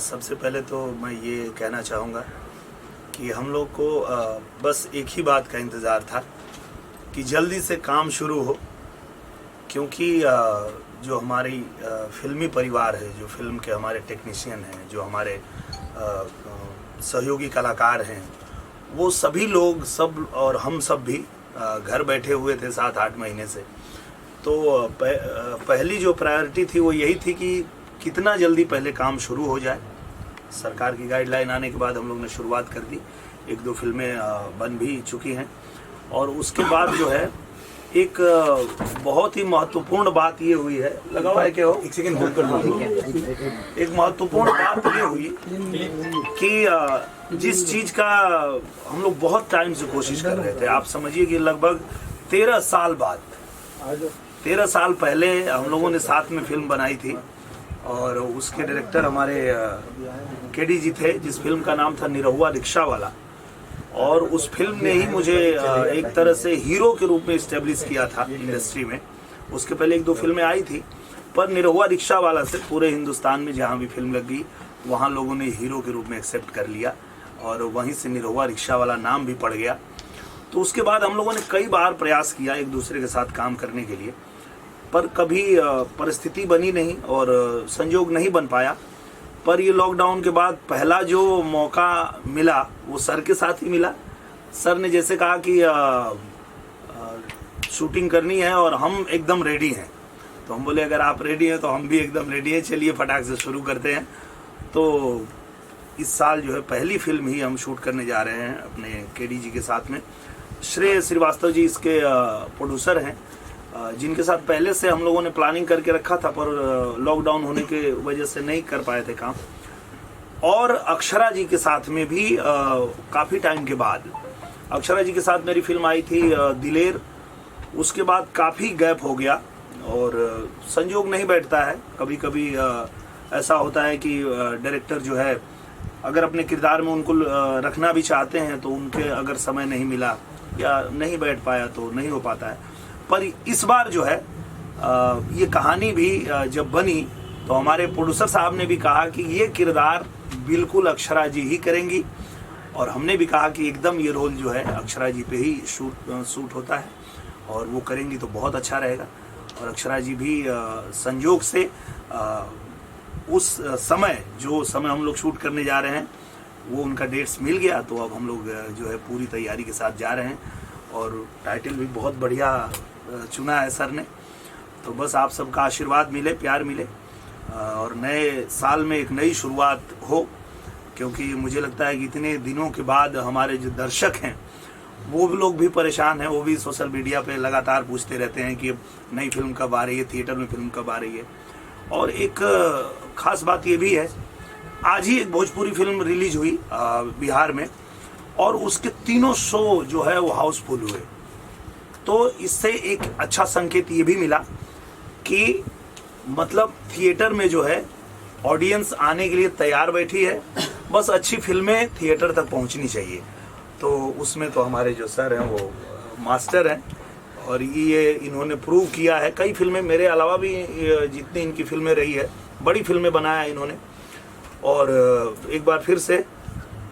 सबसे पहले तो मैं ये कहना चाहूँगा कि हम लोग को बस एक ही बात का इंतज़ार था कि जल्दी से काम शुरू हो, क्योंकि जो हमारी फिल्मी परिवार है, जो फिल्म के हमारे टेक्नीशियन हैं, जो हमारे सहयोगी कलाकार हैं, वो सभी लोग सब और हम सब भी घर बैठे हुए थे 7-8 महीने से। तो पहली जो प्रायोरिटी थी वो यही थी कि कितना जल्दी पहले काम शुरू हो जाए। सरकार की गाइडलाइन आने के बाद हम लोग ने शुरुआत कर दी, 1-2 फिल्में बन भी चुकी हैं। और उसके बाद जो है एक बहुत ही महत्वपूर्ण बात ये हुई है, लगा हुआ है क्या हो, एक सेकंड होल्ड कर लो। एक महत्वपूर्ण बात ये हुई कि जिस चीज का हम लोग बहुत टाइम से कोशिश कर रहे थे, आप समझिए कि लगभग 13 साल बाद, 13 साल पहले हम लोगों ने साथ में फिल्म बनाई थी और उसके डायरेक्टर हमारे केडी जी थे, जिस फिल्म का नाम था निरहुआ रिक्शा वाला। और उस फिल्म ने ही मुझे एक तरह से हीरो के रूप में इस्टेब्लिश किया था इंडस्ट्री में। उसके पहले 1-2 फिल्में आई थी, पर निरहुआ रिक्शा वाला से पूरे हिंदुस्तान में जहाँ भी फिल्म लग गई वहाँ लोगों ने हीरो के रूप में एक्सेप्ट कर लिया और वहीं से निरहुआ रिक्शा वाला नाम भी पड़ गया। तो उसके बाद हम लोगों ने कई बार प्रयास किया एक दूसरे के साथ काम करने के लिए, पर कभी परिस्थिति बनी नहीं और संयोग नहीं बन पाया। पर ये लॉकडाउन के बाद पहला जो मौका मिला वो सर के साथ ही मिला। सर ने जैसे कहा कि शूटिंग करनी है और हम एकदम रेडी हैं, तो हम बोले अगर आप रेडी हैं तो हम भी एकदम रेडी हैं, चलिए फटाक से शुरू करते हैं। तो इस साल जो है पहली फिल्म ही हम शूट करने जा रहे हैं अपने केडी जी के साथ में। श्रेय श्रीवास्तव जी इसके प्रोड्यूसर हैं, जिनके साथ पहले से हम लोगों ने प्लानिंग करके रखा था, पर लॉकडाउन होने के वजह से नहीं कर पाए थे काम। और अक्षरा जी के साथ में भी काफ़ी टाइम के बाद, अक्षरा जी के साथ मेरी फिल्म आई थी दिलेर, उसके बाद काफ़ी गैप हो गया और संयोग नहीं बैठता है। कभी कभी ऐसा होता है कि डायरेक्टर जो है अगर अपने किरदार में उनको रखना भी चाहते हैं तो उनके अगर समय नहीं मिला या नहीं बैठ पाया तो नहीं हो पाता है। पर इस बार जो है ये कहानी भी जब बनी तो हमारे प्रोड्यूसर साहब ने भी कहा कि ये किरदार बिल्कुल अक्षरा जी ही करेंगी, और हमने भी कहा कि एकदम ये रोल जो है अक्षरा जी पे ही शूट होता है और वो करेंगी तो बहुत अच्छा रहेगा। और अक्षरा जी भी संयोग से उस समय जो समय हम लोग शूट करने जा रहे हैं वो उनका डेट्स मिल गया, तो अब हम लोग जो है पूरी तैयारी के साथ जा रहे हैं और टाइटल भी बहुत बढ़िया चुना है सर ने। तो बस आप सबका आशीर्वाद मिले, प्यार मिले और नए साल में एक नई शुरुआत हो, क्योंकि मुझे लगता है कि इतने दिनों के बाद हमारे जो दर्शक हैं वो भी लोग भी परेशान हैं, वो भी सोशल मीडिया पे लगातार पूछते रहते हैं कि नई फिल्म कब आ रही है, थिएटर में फिल्म कब आ रही है। और एक ख़ास बात ये भी है, आज ही एक भोजपुरी फिल्म रिलीज हुई बिहार में और उसके 3 शो जो है वो हाउसफुल हुए। तो इससे एक अच्छा संकेत ये भी मिला कि मतलब थिएटर में जो है ऑडियंस आने के लिए तैयार बैठी है, बस अच्छी फिल्में थिएटर तक पहुंचनी चाहिए। तो उसमें तो हमारे जो सर हैं वो मास्टर हैं और ये इन्होंने प्रूव किया है। कई फिल्में मेरे अलावा भी जितनी इनकी फिल्में रही है, बड़ी फिल्में बनाया है इन्होंने। और एक बार फिर से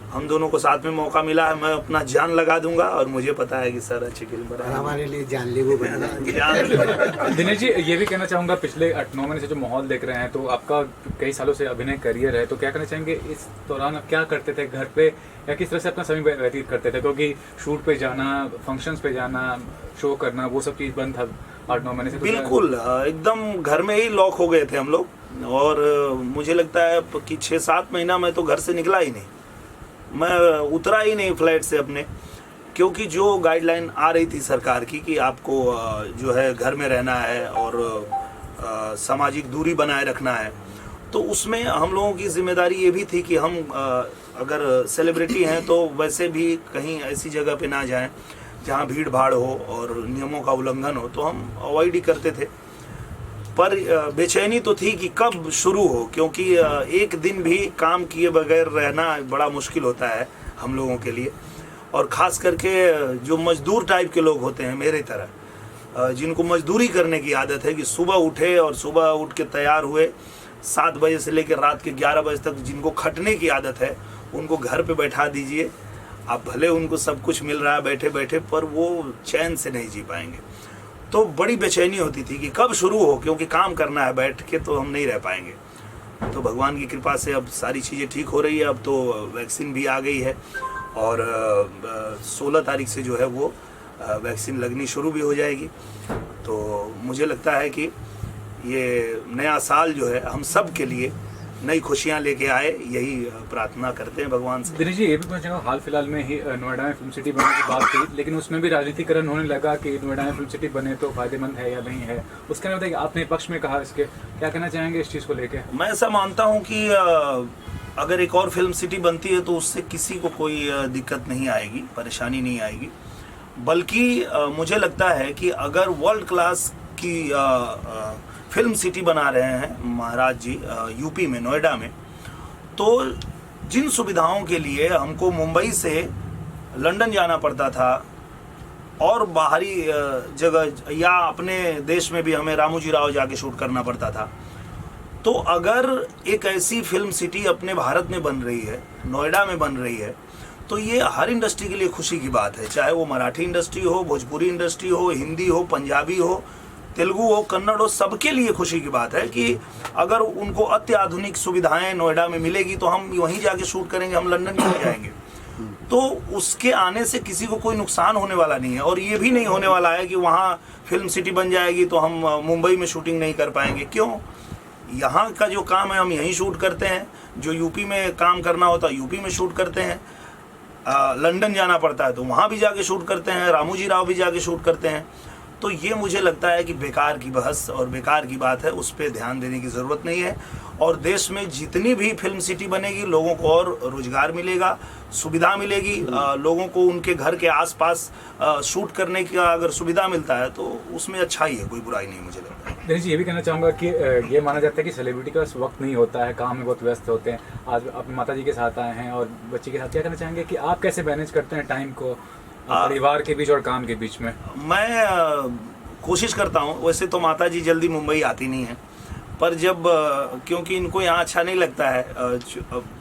हम दोनों को साथ में मौका मिला है, मैं अपना जान लगा दूंगा और मुझे पता है कि सर अच्छी फिल्म बनाए, हमारे लिए जानलेवा बना। दिनेश जी, ये भी कहना चाहूँगा, पिछले 8-9 महीने से जो माहौल देख रहे हैं, तो आपका कई सालों से अभिनय करियर है, तो क्या कहना चाहेंगे इस दौरान आप क्या करते थे घर पे, या किस तरह से अपना समय व्यतीत करते थे? क्योंकि शूट पे जाना, फंक्शंस पे जाना, शो करना, वो सब चीज़ बंद था 8-9 महीने से। बिल्कुल एकदम घर में ही लॉक हो गए थे हम लोग और मुझे लगता है कि 6-7 महीना मैं तो घर से निकला ही नहीं, मैं उतरा ही नहीं फ्लाइट से अपने, क्योंकि जो गाइडलाइन आ रही थी सरकार की कि आपको जो है घर में रहना है और सामाजिक दूरी बनाए रखना है, तो उसमें हम लोगों की जिम्मेदारी ये भी थी कि हम अगर सेलिब्रिटी हैं तो वैसे भी कहीं ऐसी जगह पे ना जाएं जहां भीड़ भाड़ हो और नियमों का उल्लंघन हो, तो हम अवॉइड ही करते थे। पर बेचैनी तो थी कि कब शुरू हो, क्योंकि एक दिन भी काम किए बगैर रहना बड़ा मुश्किल होता है हम लोगों के लिए, और ख़ास करके जो मजदूर टाइप के लोग होते हैं मेरे तरह, जिनको मजदूरी करने की आदत है कि सुबह उठे और सुबह उठ के तैयार हुए, 7 बजे से लेकर रात के 11 बजे तक जिनको खटने की आदत है उनको घर पे बैठा दीजिए। आप भले उनको सब कुछ मिल रहा है बैठे बैठे, पर वो चैन से नहीं जी पाएंगे। तो बड़ी बेचैनी होती थी कि कब शुरू हो, क्योंकि काम करना है बैठ के, तो हम नहीं रह पाएंगे। तो भगवान की कृपा से अब सारी चीज़ें ठीक हो रही है। अब तो वैक्सीन भी आ गई है और 16 तारीख से जो है वो वैक्सीन लगनी शुरू भी हो जाएगी। तो मुझे लगता है कि ये नया साल जो है हम सब के लिए नई खुशियां लेके आए, यही प्रार्थना करते हैं भगवान से। दिनेश जी, ये भी पूछना हाल फिलहाल में ही नोएडा में फिल्म सिटी बनने की बात थी, लेकिन उसमें भी राजनीतिकरण होने लगा कि नोएडा में फिल्म सिटी बने तो फायदेमंद है या नहीं है। उसके अंदर बताइए, आपने पक्ष में कहा, इसके क्या कहना चाहेंगे इस चीज़ को लेकर? मैं ऐसा मानता हूँ कि अगर एक और फिल्म सिटी बनती है तो उससे किसी को कोई दिक्कत नहीं आएगी, परेशानी नहीं आएगी। बल्कि मुझे लगता है कि अगर वर्ल्ड क्लास की फिल्म सिटी बना रहे हैं महाराज जी यूपी में, नोएडा में, तो जिन सुविधाओं के लिए हमको मुंबई से लंदन जाना पड़ता था और बाहरी जगह या अपने देश में भी हमें रामोजी राव जाके शूट करना पड़ता था, तो अगर एक ऐसी फिल्म सिटी अपने भारत में बन रही है, नोएडा में बन रही है, तो ये हर इंडस्ट्री के लिए खुशी की बात है। चाहे वो मराठी इंडस्ट्री हो, भोजपुरी इंडस्ट्री हो, हिंदी हो, पंजाबी हो, तेलुगु हो, कन्नड़ हो, सबके लिए खुशी की बात है कि अगर उनको अत्याधुनिक सुविधाएं नोएडा में मिलेगी तो हम वहीं जाके शूट करेंगे, हम लंदन क्यों जाएंगे। तो उसके आने से किसी को कोई नुकसान होने वाला नहीं है। और ये भी नहीं होने वाला है कि वहाँ फिल्म सिटी बन जाएगी तो हम मुंबई में शूटिंग नहीं कर पाएंगे। क्यों? यहाँ का जो काम है हम यहीं शूट करते हैं, जो यूपी में काम करना होता है यूपी में शूट करते हैं, लंदन जाना पड़ता है तो वहाँ भी जाके शूट करते हैं, रामोजी राव भी जाके शूट करते हैं। तो ये मुझे लगता है कि बेकार की बहस और बेकार की बात है, उस पर ध्यान देने की ज़रूरत नहीं है। और देश में जितनी भी फिल्म सिटी बनेगी लोगों को और रोजगार मिलेगा, सुविधा मिलेगी, लोगों को उनके घर के आसपास शूट करने का अगर सुविधा मिलता है तो उसमें अच्छा ही है, कोई बुराई नहीं मुझे लगता है। दिनेश जी, ये भी कहना चाहूँगा कि ये माना जाता है कि सेलिब्रिटी का वक्त नहीं होता है, काम में बहुत व्यस्त होते हैं। आज अपनी माता जी के साथ आए हैं और बच्ची के साथ, क्या कहना चाहेंगे कि आप कैसे मैनेज करते हैं टाइम को परिवार के बीच और काम के बीच में? मैं कोशिश करता हूँ। वैसे तो माता जी जल्दी मुंबई आती नहीं है, पर जब क्योंकि इनको यहाँ अच्छा नहीं लगता है,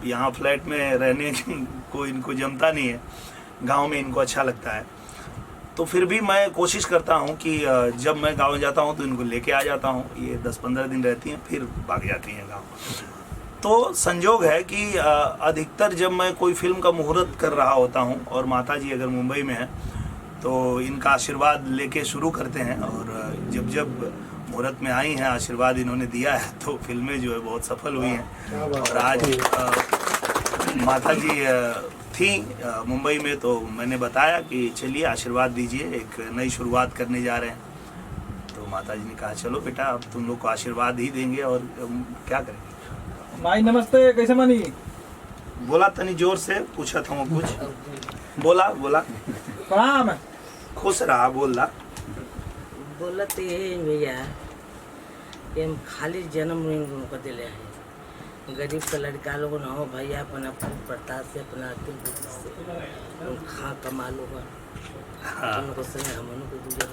यहाँ फ्लैट में रहने को इनको जमता नहीं है, गांव में इनको अच्छा लगता है। तो फिर भी मैं कोशिश करता हूँ कि जब मैं गांव जाता हूँ तो इनको लेके आ जाता हूँ। ये 10-15 दिन रहती हैं फिर भाग जाती हैं गाँव। तो संजोग है कि अधिकतर जब मैं कोई फिल्म का मुहूर्त कर रहा होता हूँ और माता जी अगर मुंबई में है तो इनका आशीर्वाद लेके शुरू करते हैं। और जब जब मुहूर्त में आई हैं, आशीर्वाद इन्होंने दिया है, तो फिल्में जो है बहुत सफल हुई हैं। और आज माता जी थी मुंबई में, तो मैंने बताया कि चलिए आशीर्वाद दीजिए, एक नई शुरुआत करने जा रहे हैं। तो माता जी ने कहा चलो बेटा अब तुम लोग को आशीर्वाद ही देंगे और क्या करेंगे। माई नमस्ते, कैसे मानी? बोला तनी जोर से, पूछा था कुछ, बोला प्रणाम। खुश रहा, बोला बोलत ये भैया कि हम खाली जन्म को दिले हैं, गरीब का लड़का लोग ना हो भैया, अपना प्रताप से, अपना अकिल बुद्धि से हम खा कमा लोग उनको संग हम उनको गुजर।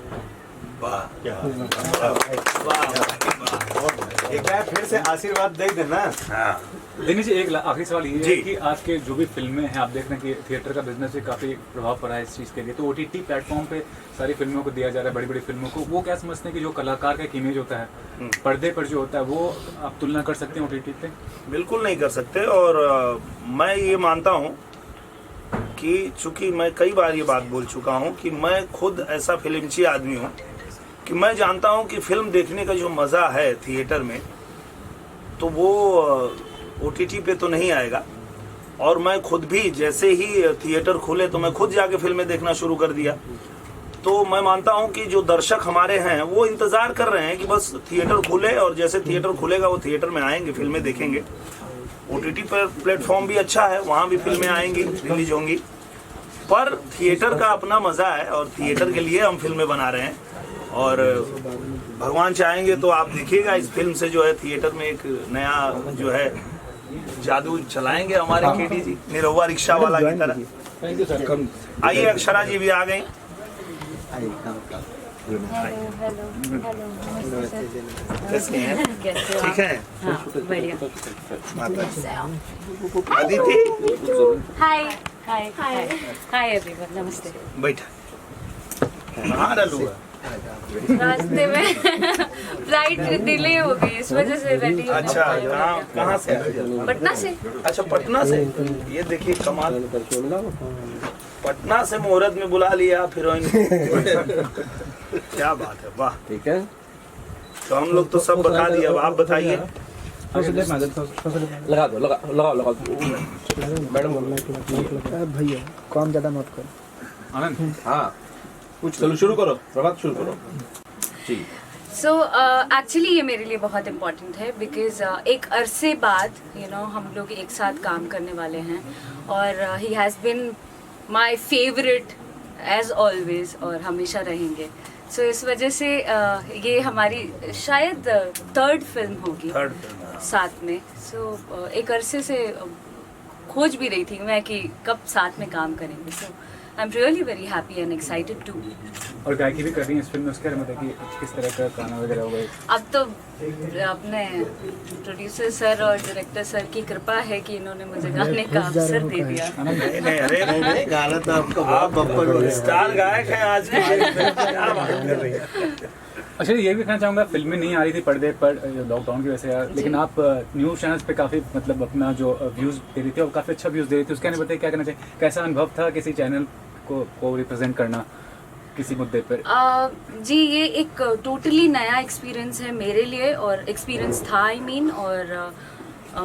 एक बार फिर से आशीर्वाद दे देना। हाँ। दिनेश जी, एक आखिरी सवाल ये है कि आज के जो भी फिल्में हैं, आप देख रहे हैं कि थिएटर का बिजनेस भी काफ़ी प्रभाव पड़ा है इस चीज़ के लिए। तो OTT प्लेटफॉर्म पे सारी फिल्मों को दिया जा रहा है, बड़ी बड़ी फिल्मों को। वो क्या समझते हैं कि जो कलाकार का एक इमेज होता है पर्दे पर जो होता है, वो आप तुलना कर सकते हैं OTT पे? बिल्कुल नहीं कर सकते। और मैं ये मानता हूँ कि चूंकि मैं कई बार ये बात बोल चुका हूँ कि मैं खुद ऐसा फिल्मची आदमी हूँ कि मैं जानता हूँ कि फिल्म देखने का जो मज़ा है थिएटर में, तो वो OTT पे तो नहीं आएगा। और मैं खुद भी जैसे ही थिएटर खुले तो मैं खुद जाके फिल्में देखना शुरू कर दिया। तो मैं मानता हूँ कि जो दर्शक हमारे हैं वो इंतज़ार कर रहे हैं कि बस थिएटर खुले, और जैसे थिएटर खुलेगा वो थिएटर में आएंगे, फिल्में देखेंगे। OTT पर प्लेटफॉर्म भी अच्छा है, वहाँ भी फिल्में आएंगी, रिलीज होंगी। पर थिएटर का अपना मज़ा है और थिएटर के लिए हम फिल्में बना रहे हैं। और भगवान चाहेंगे तो आप देखिएगा इस फिल्म से जो है थिएटर में एक नया जो है जादू चलाएंगे हमारे KD जी, निरहुआ रिक्शा वाला की तरह। Thank you sir. आइए, अक्षरा जी भी आ गई। हेलो हेलो हेलो नमस्ते सर। कैसे हैं? कैसे हो ठीक आप? है हाँ बढ़िया। अदिति हाय हाय हाय हाय एवरीवन, नमस्ते। बैठा कहाँ डालू रास्ते में फ्लाइट डिले हो गई, इस वजह से रेडी होने अच्छा में time लग कहाँ गया। कहाँ से आए? पटना से। अच्छा पटना से। ये देखिए कमाल, पटना से मुहूर्त में बुला लिया आप हीरोइन क्या बात है, वाह। ठीक है। तो हम लोग तो सब बता दिए, अब आप बताइए। लगा दो, लगा दो। मैडम भैया काम ज्यादा मत कर। आनंद, हाँ कुछ चलो शुरू करो, प्रभात शुरू करो जी। सो एक्चुअली ये मेरे लिए बहुत इम्पोर्टेंट है बिकॉज एक अरसे बाद हम लोग एक साथ काम करने वाले हैं और he has been my favourite as always और हमेशा रहेंगे। सो इस वजह से ये हमारी शायद थर्ड फिल्म होगी थर्ड साथ में। सो एक अरसे से खोज भी रही थी मैं कि कब साथ में काम करेंगे। So I am really very happy and excited too. और गायकी भी कर रही हैं इस फिल्म में, उसके बारे में बताइए किस तरह का गाना वगैरह होगा। अब तो अपने प्रोड्यूसर सर और डायरेक्टर सर की कृपा है कि इन्होंने मुझे गाने का अवसर दे दिया। नहीं अरे गाना तो आपको आप स्टार गायक हैं आज के डेट में, क्या बात कर रही है। अच्छा, ये भी कहना चाहूँगा, फिल्में नहीं आ रही थी पर्दे पर लॉकडाउन की वजह से यार, लेकिन आप न्यूज़ चैनल्स पे काफ़ी मतलब अपना जो व्यूज़ दे रही थी और काफ़ी अच्छा व्यूज़ दे रही थी, उसके बारे में बताइए क्या करना चाहिए, कैसा अनुभव था किसी चैनल को रिप्रेजेंट करना किसी मुद्दे पर? जी ये एक टोटली नया एक्सपीरियंस है मेरे लिए और एक्सपीरियंस था आई मीन और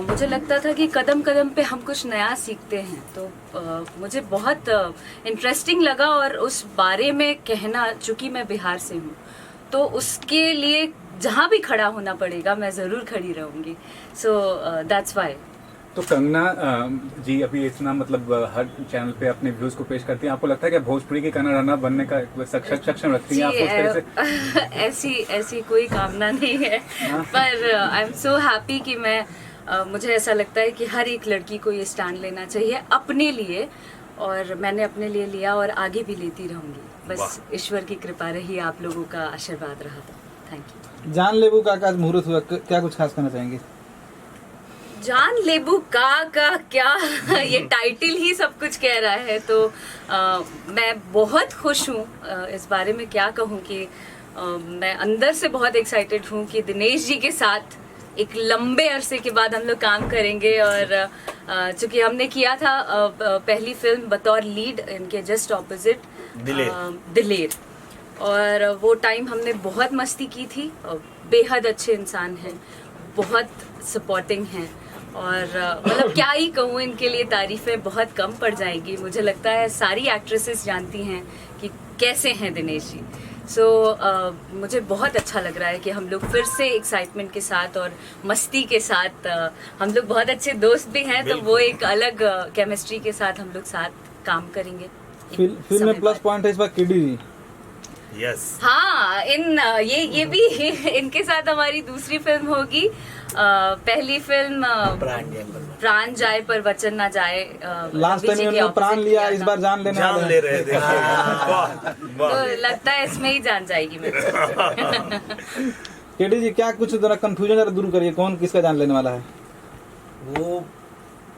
मुझे लगता था कि कदम कदम पे हम कुछ नया सीखते हैं, तो मुझे बहुत इंटरेस्टिंग लगा और उस बारे में कहना, चूँकि मैं बिहार से हूँ तो उसके लिए जहाँ भी खड़ा होना पड़ेगा मैं ज़रूर खड़ी रहूँगी। So that's why. तो कंगना जी अभी इतना मतलब हर चैनल पे अपने व्यूज़ को पेश करती हैं, आपको लगता है कि भोजपुरी की कंगना रनर बनने का सक्षम रखती हैं आप उस तरह से? ऐसी कोई कामना नहीं है, पर आई एम सो हैप्पी कि मैं मुझे ऐसा लगता है कि हर एक लड़की को ये स्टैंड लेना चाहिए अपने लिए, और मैंने अपने लिए लिया और आगे भी लेती रहूंगी। बस ईश्वर की कृपा रही, आप लोगों का आशीर्वाद रहा। Thank you. जान लेबू का आज मुहूर्त हुआ, क्या कुछ खास करना चाहेंगे? जान लेबू का क्या ये टाइटल ही सब कुछ कह रहा है, तो मैं बहुत खुश हूँ। इस बारे में क्या कहूँ कि मैं अंदर से बहुत एक्साइटेड हूँ कि दिनेश जी के साथ एक लंबे अरसे के बाद हम लोग काम करेंगे। और चूंकि हमने किया था पहली फिल्म बतौर लीड इनके जस्ट ऑपोजिट दिलेर, और वो टाइम हमने बहुत मस्ती की थी। बेहद अच्छे इंसान हैं, बहुत सपोर्टिंग हैं, और मतलब क्या ही कहूँ, इनके लिए तारीफ़ें बहुत कम पड़ जाएगी। मुझे लगता है सारी एक्ट्रेसेस जानती हैं कि कैसे हैं दिनेश जी। सो मुझे बहुत अच्छा लग रहा है कि हम लोग फिर से एक्साइटमेंट के साथ और मस्ती के साथ, हम लोग बहुत अच्छे दोस्त भी हैं, तो वो एक अलग केमिस्ट्री के साथ हम लोग साथ काम करेंगे। फिल्म में प्लस पॉइंट है इस बार किडी जी। यस हाँ, ये भी इनके साथ हमारी दूसरी फिल्म होगी। पहली फिल्म प्राण जाए पर वचन ना जाए, लास्ट टाइम उन्होंने प्राण लिया, इस बार जान लेने वाले ले रहे थे। तो लगता है इसमें ही जान जाएगी मेरे। केडी जी क्या कुछ जरा कंफ्यूजन जरा दूर करिए, कौन किसका जान लेने वाला है? वो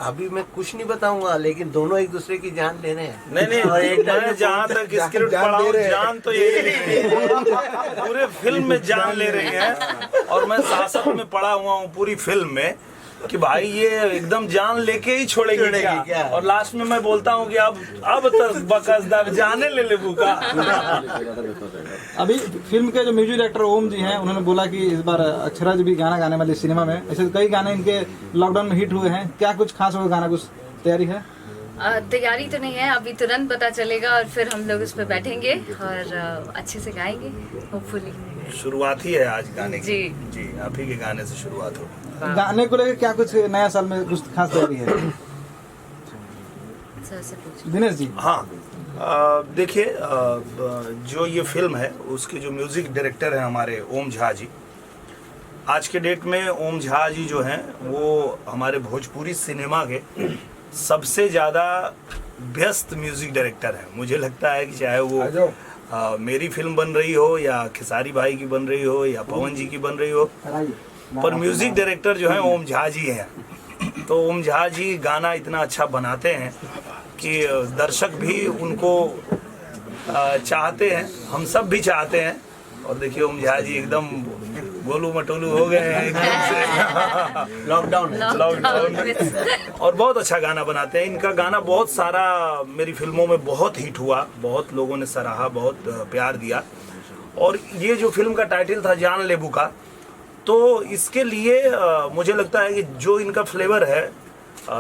अभी मैं कुछ नहीं बताऊंगा, लेकिन दोनों एक दूसरे की जान ले रहे हैं। नहीं और एक मैं जहाँ तक स्क्रिप्ट पढ़ा हूँ, जान तो ये पूरे फिल्म में जान ले रही है। और मैं सासत में पढ़ा हुआ हूँ पूरी फिल्म में कि भाई ये एकदम जान लेके ही छोड़ेगी क्या? और लास्ट में मैं बोलता हूँ कि अब तक बकसदा जाने ले लेबू का। अभी फिल्म के जो म्यूजिक डायरेक्टर ओम जी हैं, उन्होंने बोला कि इस बार अक्षरा जी भी गाना गाने वाले सिनेमा में। ऐसे कई गाने इनके लॉकडाउन में हिट हुए हैं, क्या कुछ खास होगा गाना, कुछ तैयारी है? तैयारी तो नहीं है, अभी तुरंत पता चलेगा और फिर हम लोग उस पर बैठेंगे और अच्छे से गाएंगे होपफुली। शुरुआत ही है आज गाने की। जी आप ही के गाने से शुरुआत हो। गाने को लेकर क्या कुछ नया साल में कुछ खास तैयारी है? सर से पूछिए। दिनेश जी। हाँ, देखिए, जो ये फिल्म है उसके जो म्यूजिक डायरेक्टर हैं हमारे ओम झा जी, आज के डेट में ओम झा जी जो हैं वो हमारे भोजपुरी सिनेमा के सबसे ज़्यादा व्यस्त म्यूजिक डायरेक्टर हैं। मुझे लगता है कि चाहे वो मेरी फिल्म बन रही हो या खेसारी भाई की बन रही हो या पवन जी की बन रही हो, पर म्यूजिक डायरेक्टर जो है ओम झा जी हैं। तो ओम झा जी गाना इतना अच्छा बनाते हैं कि दर्शक भी उनको चाहते हैं, हम सब भी चाहते हैं। और देखिए ओम झा जी एकदम गोलू मटोलू हो गए हैं एकदम से लॉकडाउन में, और बहुत अच्छा गाना बनाते हैं। इनका गाना बहुत सारा मेरी फिल्मों में बहुत हिट हुआ, बहुत लोगों ने सराहा, बहुत प्यार दिया। और ये जो फिल्म का टाइटल था जान लेबू का, तो इसके लिए मुझे लगता है कि जो इनका फ्लेवर है,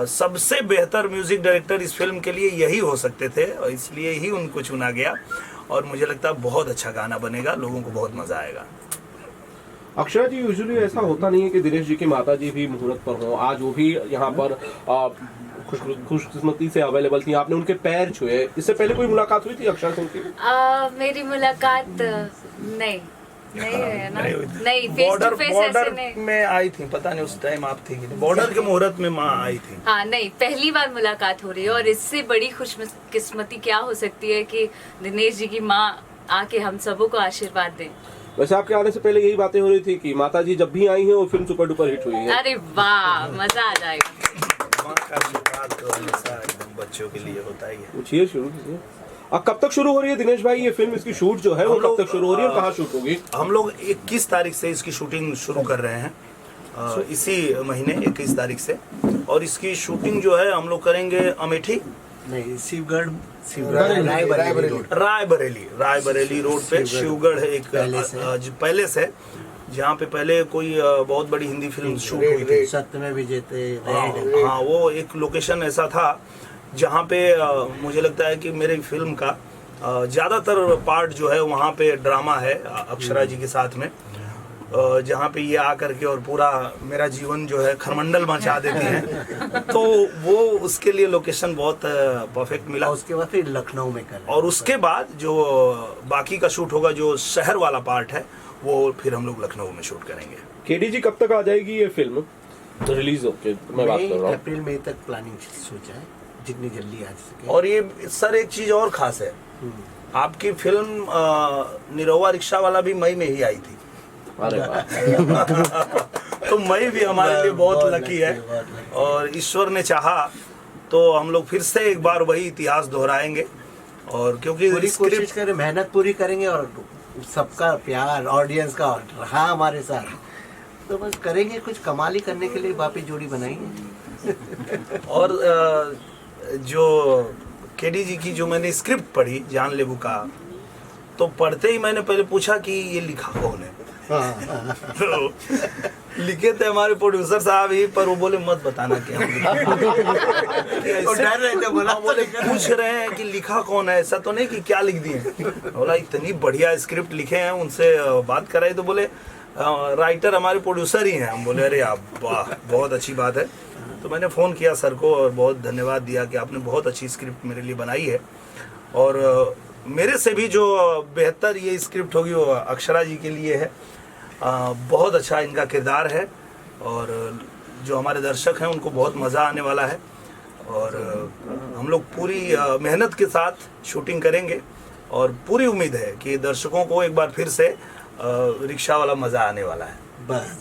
सबसे बेहतर म्यूजिक डायरेक्टर इस फिल्म के लिए यही हो सकते थे, और इसलिए ही उनको चुना गया। और मुझे लगता है बहुत अच्छा गाना बनेगा, लोगों को बहुत मजा आएगा। अक्षरा जी, यूजुअली ऐसा होता नहीं है कि दिनेश जी की माता जी भी मुहूर्त पर हो। आज वो भी यहाँ पर खुशकिस्मती से अवेलेबल थी, आपने उनके पैर छुए। इससे पहले कोई मुलाकात हुई थी अक्षरा सिंह की? मेरी मुलाकात नहीं है ना, नहीं, फेस टू फेस ऐसे नहीं। में आई थी, पता नहीं उस टाइम आप थी कि नहीं? बॉर्डर के मुहूर्त में माँ आई थी। हाँ, नहीं, पहली बार मुलाकात हो रही है, और इससे बड़ी खुशकिस्मती क्या हो सकती है कि दिनेश जी की माँ आके हम सबों को आशीर्वाद दें। वैसे आपके आने से पहले यही बातें हो रही थी कि माता जी जब भी आई हैं वो फिल्म सुपर डुपर हिट हुई है। अरे वाह, मजा आ जाएगा। माँ का आशीर्वाद तो हमेशा एकदम बच्चों के लिए होता ही है। पूछिए, शुरू कीजिए। अब कब तक शुरू हो रही है दिनेश भाई ये फिल्म? इसकी शूट जो है वो कब तक शुरू हो रही है, कहाँ शूट होगी? हम लोग 21 तारीख से इसकी शूटिंग शुरू कर रहे हैं, इसी महीने 21 तारीख से। और इसकी शूटिंग जो है हम लोग करेंगे अमेठी नहीं, शिवगढ़ रायबरेली रोड पे। शिवगढ़ एक पैलेस है जहाँ पे पहले कोई बहुत बड़ी हिंदी फिल्म शूट हुई थी, सत्यमेव विजेते। हाँ, वो एक लोकेशन ऐसा था जहाँ पे मुझे लगता है कि मेरी फिल्म का ज़्यादातर पार्ट जो है वहाँ पे ड्रामा है अक्षरा जी के साथ में, जहाँ पे ये आकर के और पूरा मेरा जीवन जो है खरमंडल मचा देती हैं। तो वो उसके लिए लोकेशन बहुत परफेक्ट मिला। उसके बाद फिर लखनऊ में कर, और उसके बाद जो बाकी का शूट होगा, जो शहर वाला पार्ट है, वो फिर हम लोग लखनऊ में शूट करेंगे। केडी जी, कब तक आ जाएगी ये फिल्म तो रिलीज होके? मैं बात कर रहा हूँ अप्रैल मई तक प्लानिंग सोचा है, जितनी जल्दी आ सके। और ये सर एक चीज और खास है, आपकी फिल्म निरहुआ रिक्शा वाला भी मई में ही आई थी। अरे वाह। तो मई भी हमारे लिए बहुत लकी है, और ईश्वर ने चाहा तो हम लोग फिर से एक बार वही इतिहास दोहराएंगे। और क्योंकि पूरी कोशिश करें, मेहनत पूरी करेंगे, और सबका प्यार ऑडियंस का रहा हमारे साथ, तो बस करेंगे कुछ कमाल ही करने के लिए वापस जोड़ी बनाएंगे। और जो केडी जी की जो मैंने स्क्रिप्ट पढ़ी जान लेबू का, तो पढ़ते ही मैंने पहले पूछा कि ये लिखा कौन है। तो लिखे थे हमारे प्रोड्यूसर साहब ही, पर वो बोले मत बताना क्या। डर रहे थे, बोले पूछ रहे हैं कि लिखा कौन है, ऐसा तो नहीं कि क्या लिख दिए। बोला इतनी बढ़िया स्क्रिप्ट लिखे हैं, उनसे बात कराई तो बोले राइटर हमारे प्रोड्यूसर ही हैं। हम बोले अरे आप, वाह, बहुत अच्छी बात है। तो मैंने फ़ोन किया सर को और बहुत धन्यवाद दिया कि आपने बहुत अच्छी स्क्रिप्ट मेरे लिए बनाई है, और मेरे से भी जो बेहतर ये स्क्रिप्ट होगी वो अक्षरा जी के लिए है। बहुत अच्छा इनका किरदार है, और जो हमारे दर्शक हैं उनको बहुत मज़ा आने वाला है। और हम लोग पूरी मेहनत के साथ शूटिंग करेंगे, और पूरी उम्मीद है कि दर्शकों को एक बार फिर से रिक्शा वाला मज़ा आने वाला है। बस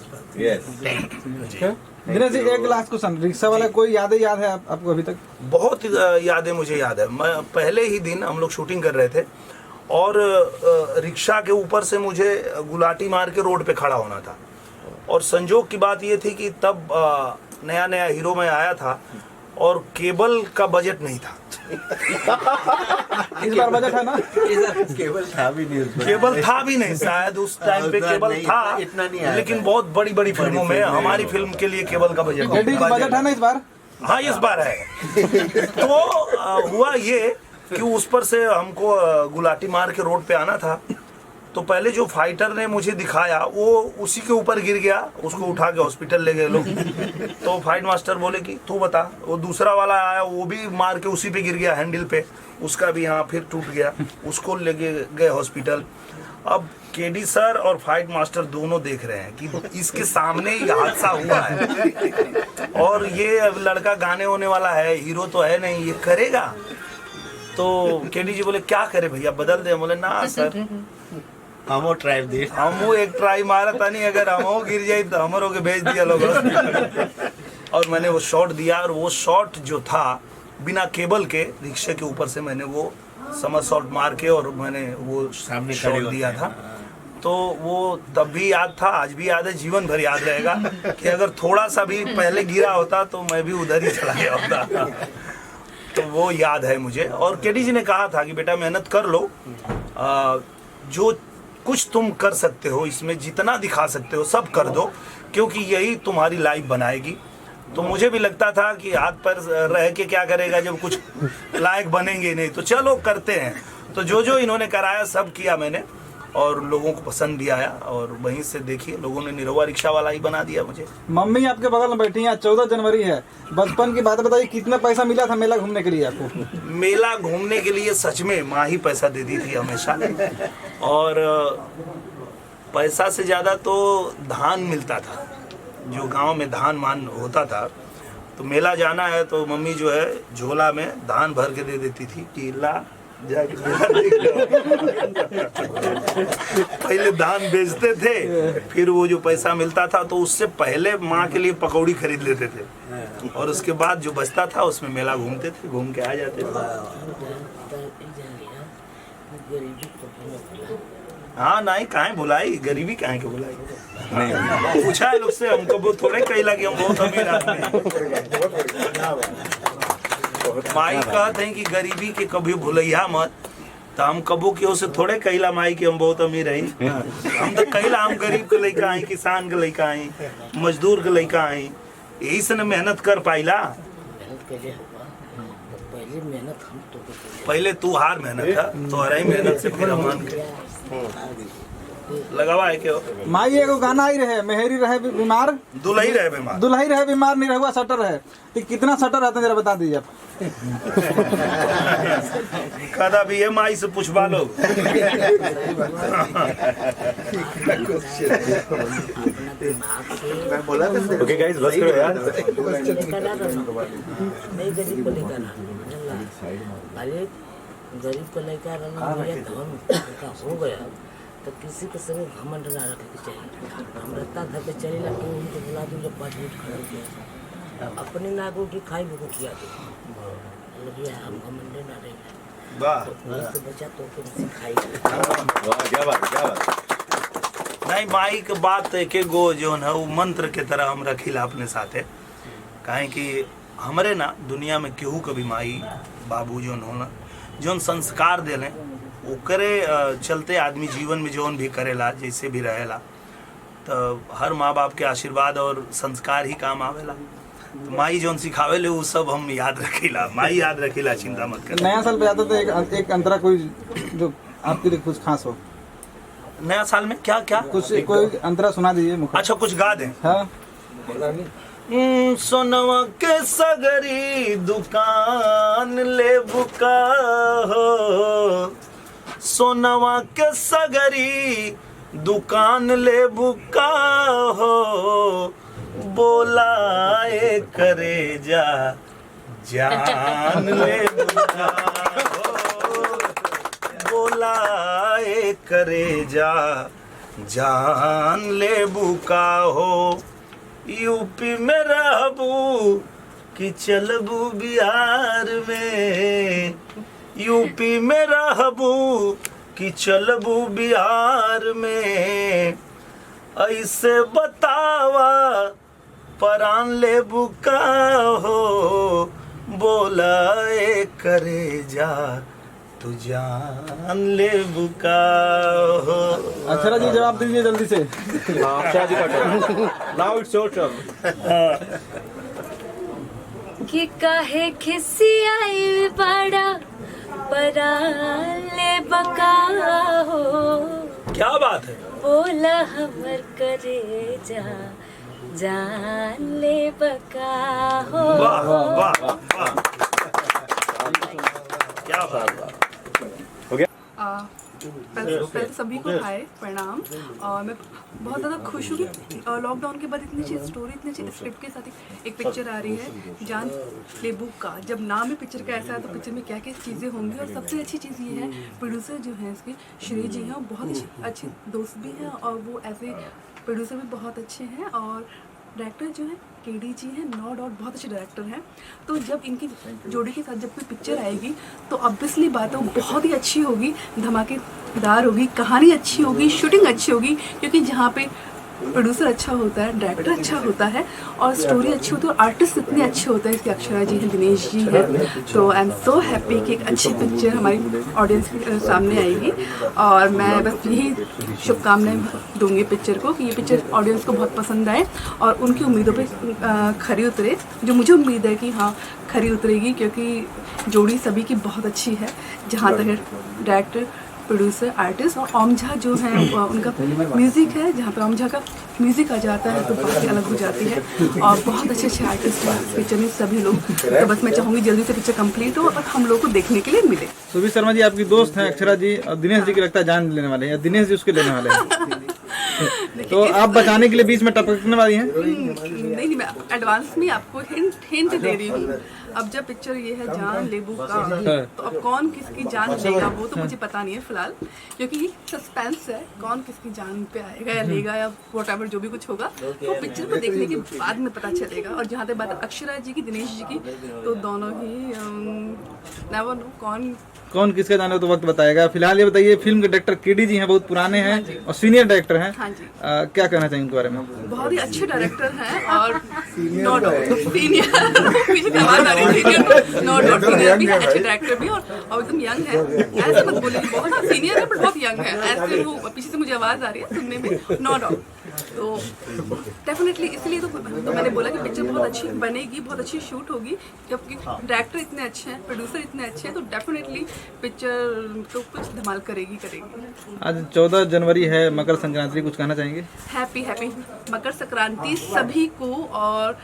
दिनेश जी, एक लास्ट क्वेश्चन, रिक्शा वाला कोई यादें याद है आपको अभी तक? बहुत यादें मुझे याद है। मैं पहले ही दिन हम लोग शूटिंग कर रहे थे, और रिक्शा के ऊपर से मुझे गुलाटी मार के रोड पे खड़ा होना था। और संजोग की बात ये थी कि तब नया नया हीरो में आया था, और केबल का बजट नहीं था। इस बार बजट है ना? केबल था भी नहीं, केबल था भी नहीं शायद उस टाइम पे। केबल था इतना नहीं आया, लेकिन बहुत बड़ी बड़ी फिल्मों में, हमारी फिल्म के लिए केबल का बजट केडी जी, बजट है ना इस बार? हाँ, इस बार है। तो हुआ ये कि उस पर से हमको गुलाटी मार के रोड पे आना था। तो पहले जो फाइटर ने मुझे दिखाया वो उसी के ऊपर गिर गया, उसको उठा के हॉस्पिटल ले गए लोग। तो फाइट मास्टर बोले कि तू बता। वो दूसरा वाला आया, वो भी मार के उसी पे गिर गया हैंडल पे, उसका भी यहाँ फिर टूट गया, उसको ले गए हॉस्पिटल। अब केडी सर और फाइट मास्टर दोनों देख रहे हैं कि इसके सामने ही हादसा हुआ है, और ये अब लड़का गाने होने वाला है, हीरो तो है नहीं, ये करेगा। तो केडी जी बोले क्या करे भैया बदल दे, बोले ना सर हम वो ट्राई दे हमू एक ट्राई मारा था नहीं, अगर हमो गिर जाए तो हमरो के भेज दिया लोग। और मैंने वो शॉट दिया, और वो शॉट जो था बिना केबल के रिक्शे के ऊपर से मैंने वो समरसॉल्ट मार के और मैंने वो सामने शॉट खड़े होते दिया हैं। था। तो वो तब भी याद था, आज भी याद है, जीवन भर याद रहेगा कि अगर थोड़ा सा भी पहले गिरा होता तो मैं भी उधर ही चला गया होता। तो वो याद है मुझे। और केडी जी ने कहा था कि बेटा मेहनत कर लो, जो कुछ तुम कर सकते हो इसमें जितना दिखा सकते हो सब कर दो, क्योंकि यही तुम्हारी लाइफ बनाएगी। तो मुझे भी लगता था कि हाथ पर रह के क्या करेगा जब कुछ लायक बनेंगे नहीं, तो चलो करते हैं। तो जो इन्होंने कराया सब किया मैंने, और लोगों को पसंद भी आया, और वहीं से देखिए लोगों ने निरहुआ रिक्शा वाला ही बना दिया मुझे। मम्मी आपके बगल में बैठी हैं, 14 जनवरी है, बचपन की बात बताइए, कितना पैसा मिला था मेला घूमने के लिए आपको? मेला घूमने के लिए सच में माँ ही पैसा देती थी हमेशा, और पैसा से ज़्यादा तो धान मिलता था, जो गांव में धान मान होता था। तो मेला जाना है तो मम्मी जो है झोला में धान भर के दे देती थी, टीला जाके मेला देख लो। पहले धान बेचते थे, फिर वो जो पैसा मिलता था तो उससे पहले माँ के लिए पकौड़ी खरीद लेते थे, और उसके बाद जो बचता था उसमें मेला घूमते थे, घूम के आ जाते थे। हाँ नहीं काहे बुलाई, गरीबी काहे के बुलाई, पूछा है लोग से, हमको वो थोड़े कहला कि हम बहुत अमीर आदमी हैं। माई कहते हैं कि गरीबी के कभी भूलैया मत, तो हम कबो के से थोड़े कहला माई कि हम बहुत अमीर हैं। हम तो कहला हम गरीब के लड़का आई, किसान के लड़का आई, मजदूर के लड़का आई, यही से न मेहनत कर पाइला। पहले तू हार मेहनत है, तो हर मेहनत से फिर मान के लगावा है क्यों। माई एगो गाना ही रहे, मेहरी रहे बीमार, दुल्ही रहे बीमार, दुल्ही रहे बीमार, निरहुआ सटर है। तो कितना सटर रहते हैं जरा बता दीजिए आप। कदा भी है माई से पूछवा लो। ओके गाइस बस करो यार। गरीब को लेकर धन हो गया तो किसी के संग घमंड ना रखे के चाहिए। हम रत्ता धर के चले ला कि उनको बुला दूँ जब 5 मिनट खड़े किया अपने नागों की खाई को किया दो भैया, हम घमंडे ना रहे। वाह तो बचा तो सिखाई। वाह क्या बात क्या बात। नहीं माई के बात एक गो जो है वो मंत्र के तरह हम रखीला अपने साथे, काहे कि हमरे ना दुनिया में केहू कभी माई बाबू जो होना जोन संस्कार देले ओकरे चलते आदमी जीवन में जोन भी करेला जैसे भी रहेला, तो हर माँ बाप के आशीर्वाद और संस्कार ही काम आवेला। तो माई जोन सिखावेले वो सब हम याद रखीला, माई याद रखीला, चिंता मत कर। नया साल पे आता तो एक अंतरा कोई जो आपके लिए कुछ खास हो, नया साल में क्या क्या कुछ कोई अंतरा सुना दीजिए मुख। अच्छा कुछ गा दें। हाँ सोनवा के सगरी दुकान ले बुका हो, सोनवा के सगरी दुकान ले बुका हो, बोलाए करे जा जान ले बुका हो, बोलाए करे जा जान ले बुका हो। यूपी में रहबू कि चलबू बिहार में, यूपी में रहबू कि चलबू बिहार में, ऐसे बतावा परान ले बुका हो, बोलाए करे जा तू जान ले बुका हो। अक्षरा जी जवाब दीजिए जल्दी से। अक्षरा जी का turn, now it's your turn. कि काहे खिसियाई बड़ा पराले बका हो, क्या बात है, बोला हमर करे जा जान ले बका हो। वाह वाह वाह, क्या बात है। पहले सभी को हाय प्रणाम। और मैं बहुत ज़्यादा खुश हूँ कि लॉकडाउन के बाद इतनी अच्छी स्टोरी, इतनी अच्छी स्क्रिप्ट के साथ एक पिक्चर आ रही है जान लेबू का। जब नाम है पिक्चर का ऐसा है तो पिक्चर में क्या क्या चीज़ें होंगी। और सबसे अच्छी चीज़ ये है प्रोड्यूसर जो है इसके श्रेय जी हैं, वो बहुत अच्छे दोस्त भी हैं और वो ऐसे प्रोड्यूसर भी बहुत अच्छे हैं। और डायरेक्टर जो है केडी जी हैं, नो डाउट बहुत अच्छे डायरेक्टर हैं। तो जब इनकी जोड़ी के साथ जब कोई पिक्चर आएगी तो ऑब्वियसली बात है वो बहुत ही अच्छी होगी, धमाकेदार होगी, कहानी अच्छी होगी, शूटिंग अच्छी होगी। क्योंकि जहाँ पे प्रोड्यूसर अच्छा होता है, डायरेक्टर अच्छा होता है और स्टोरी अच्छी होती है और आर्टिस्ट इतने अच्छे होते हैं। इसके अक्षरा जी हैं, दिनेश जी हैं। तो आई एम सो हैप्पी कि एक अच्छी पिक्चर हमारी ऑडियंस के सामने आएगी। और मैं बस यही शुभकामनाएं दूंगी पिक्चर को कि ये पिक्चर ऑडियंस को बहुत पसंद आए और उनकी उम्मीदों पे खरी उतरे, जो मुझे उम्मीद है कि हाँ खरी उतरेगी। क्योंकि जोड़ी सभी की बहुत अच्छी है, जहाँ तक है डायरेक्टर, प्रोड्यूसर, आर्टिस्ट। और ओम झा जो है उनका म्यूज़िक है, जहाँ पे ओम झा का म्यूज़िक आ जाता है तो बात ही अलग हो जाती है। और बहुत अच्छे अच्छे आर्टिस्ट हैं पिक्चर में सभी लोग। तो बस मैं चाहूँगी जल्दी से पिक्चर कंप्लीट हो और हम लोग को देखने के लिए मिले। सुबीर शर्मा जी आपकी दोस्त हैं अक्षरा जी, और दिनेश जी की लगता है जान लेने वाले हैं, या दिनेश जी उसके लेने वाले हैं। तो आप बचाने के लिए बीच में टपकने वाली हैं? नहीं, मैं एडवांस में आपको हिंट दे रही हूँ। अब जब पिक्चर ये है जान लेबू का, तो अब कौन किसकी जान लेगा वो तो मुझे पता नहीं है फिलहाल, क्योंकि ये सस्पेंस है। कौन किसकी जान पे आएगा या लेगा या व्हाटएवर जो भी कुछ होगा तो पिक्चर को देखने के बाद में पता चलेगा। और जहाँ तक बात अक्षरा जी की, दिनेश जी की, तो दोनों ही नेवर नो कौन किसका जाने तो वक्त बताएगा। फिलहाल ये बताइए, फिल्म के डायरेक्टर केडी जी हैं, बहुत पुराने हैं और सीनियर डायरेक्टर हैं। हाँ जी, क्या कहना चाहिए उनके बारे में? बहुत ही अच्छे डायरेक्टर हैं और नो डाउट सीनियर पीछे की आवाज आ रही है, सीनियर नो डाउट सीनियर भी है, अच्छे डायरेक्टर भी और एकदम यंग है। ऐसे मत बोलिए बहुत सीनियर है बट बहुत यंग है, ऐसे वो पीछे से मुझे आवाज आ रही है सुनने में, नो डाउट। तो डेफिनेटली इसलिए तो मैंने बोला कि पिक्चर बहुत अच्छी बनेगी, बहुत अच्छी शूट होगी। क्योंकि डायरेक्टर इतने अच्छे हैं, प्रोड्यूसर इतने अच्छे हैं, तो डेफिनेटली पिक्चर तो कुछ धमाल करेगी। आज 14 जनवरी है, मकर संक्रांति, कुछ कहना चाहेंगे? हैप्पी मकर संक्रांति सभी को। और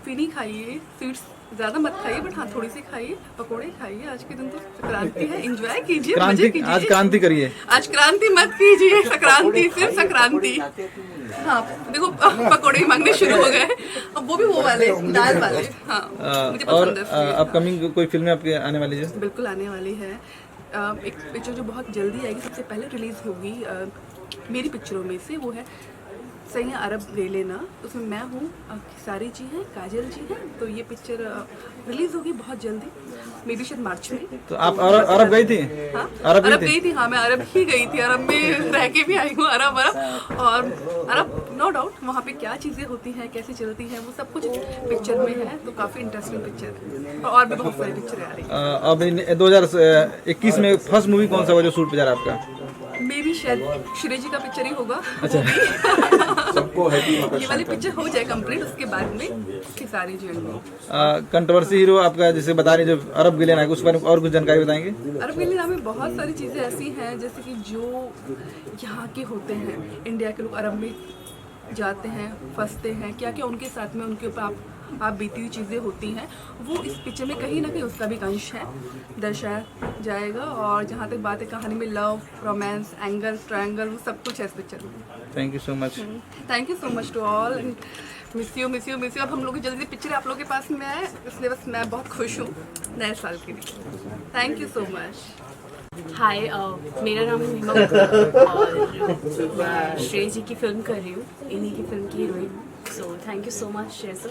फिनी खाइए, स्वीट्स ज़्यादा मत खाइए बट हाँ थोड़ी सी खाइए, पकोड़े खाइए। आज के दिन तो संक्रांति है, एंजॉय कीजिए, मजे कीजिए। आज क्रांति करिए, आज क्रांति मत कीजिए, संक्रांति सिर्फ संक्रांति। हाँ देखो पकोड़े मांगने शुरू हो गए, अब वो भी वो वाले दाल वाले। हाँ मुझे पसंद है। अपकमिंग कोई फिल्में आपकी आने वाली है? बिल्कुल आने वाली है। एक पिक्चर जो बहुत जल्दी आएगी, सबसे पहले रिलीज होगी मेरी पिक्चरों में से, वो है सही अरब ले लेना। उसमें मैं हूँ, सारी जी हैं, काजल जी हैं। तो ये पिक्चर रिलीज होगी बहुत जल्दी, मे बी शायद मार्च में। तो आप अरब गई थी? हाँ अरब गई थी। हाँ मैं अरब ही गई थी, अरब में रह के भी आई हूँ। अरब और अरब नो डाउट वहाँ पे क्या चीज़ें होती हैं, कैसे चलती हैं, वो सब कुछ पिक्चर में है। तो काफ़ी इंटरेस्टिंग पिक्चर है और भी बहुत सारी पिक्चरें आ रही हैं। अब 2021 में फर्स्ट मूवी कौन सा होगा जो शूट पे जा रहा है आपका? मे बी शायद श्रेय जी का पिक्चर ही होगा। अच्छा ये वाली पिक्चर हो जाए कंप्लीट, उसके बाद में सारी जो कंट्रोवर्सी हीरो आपका जैसे बता रहे जो अरब गिलियन है, उस बारे में और कुछ जानकारी बताएंगे? अरब गिलियन में बहुत सारी चीज़ें ऐसी हैं जैसे कि जो यहाँ के होते हैं, इंडिया के लोग अरब में जाते हैं, फंसते हैं, क्या क्या उनके साथ में उनके ऊपर आप बीती हुई चीज़ें होती हैं, वो इस पिक्चर में कहीं ना कहीं उसका भी अंश है, दर्शाया जाएगा। और जहाँ तक बात है कहानी में लव, रोमांस, एंगल, ट्रायंगल, वो सब कुछ है इस पिक्चर में। Thank you so much. Thank you so much to all, miss you miss you miss you. अब हम लोग की जल्दी पिक्चर आप लोगों के पास में आए, इसलिए बस मैं बहुत खुश हूँ नए साल के लिए। Thank you so much. Hi, मेरा नाम है मीमा और मैं श्रेय जी की फिल्म कर रही हूँ, इन्हीं की फिल्म की हीरोइन हूँ। So thank you so much श्रेय सर,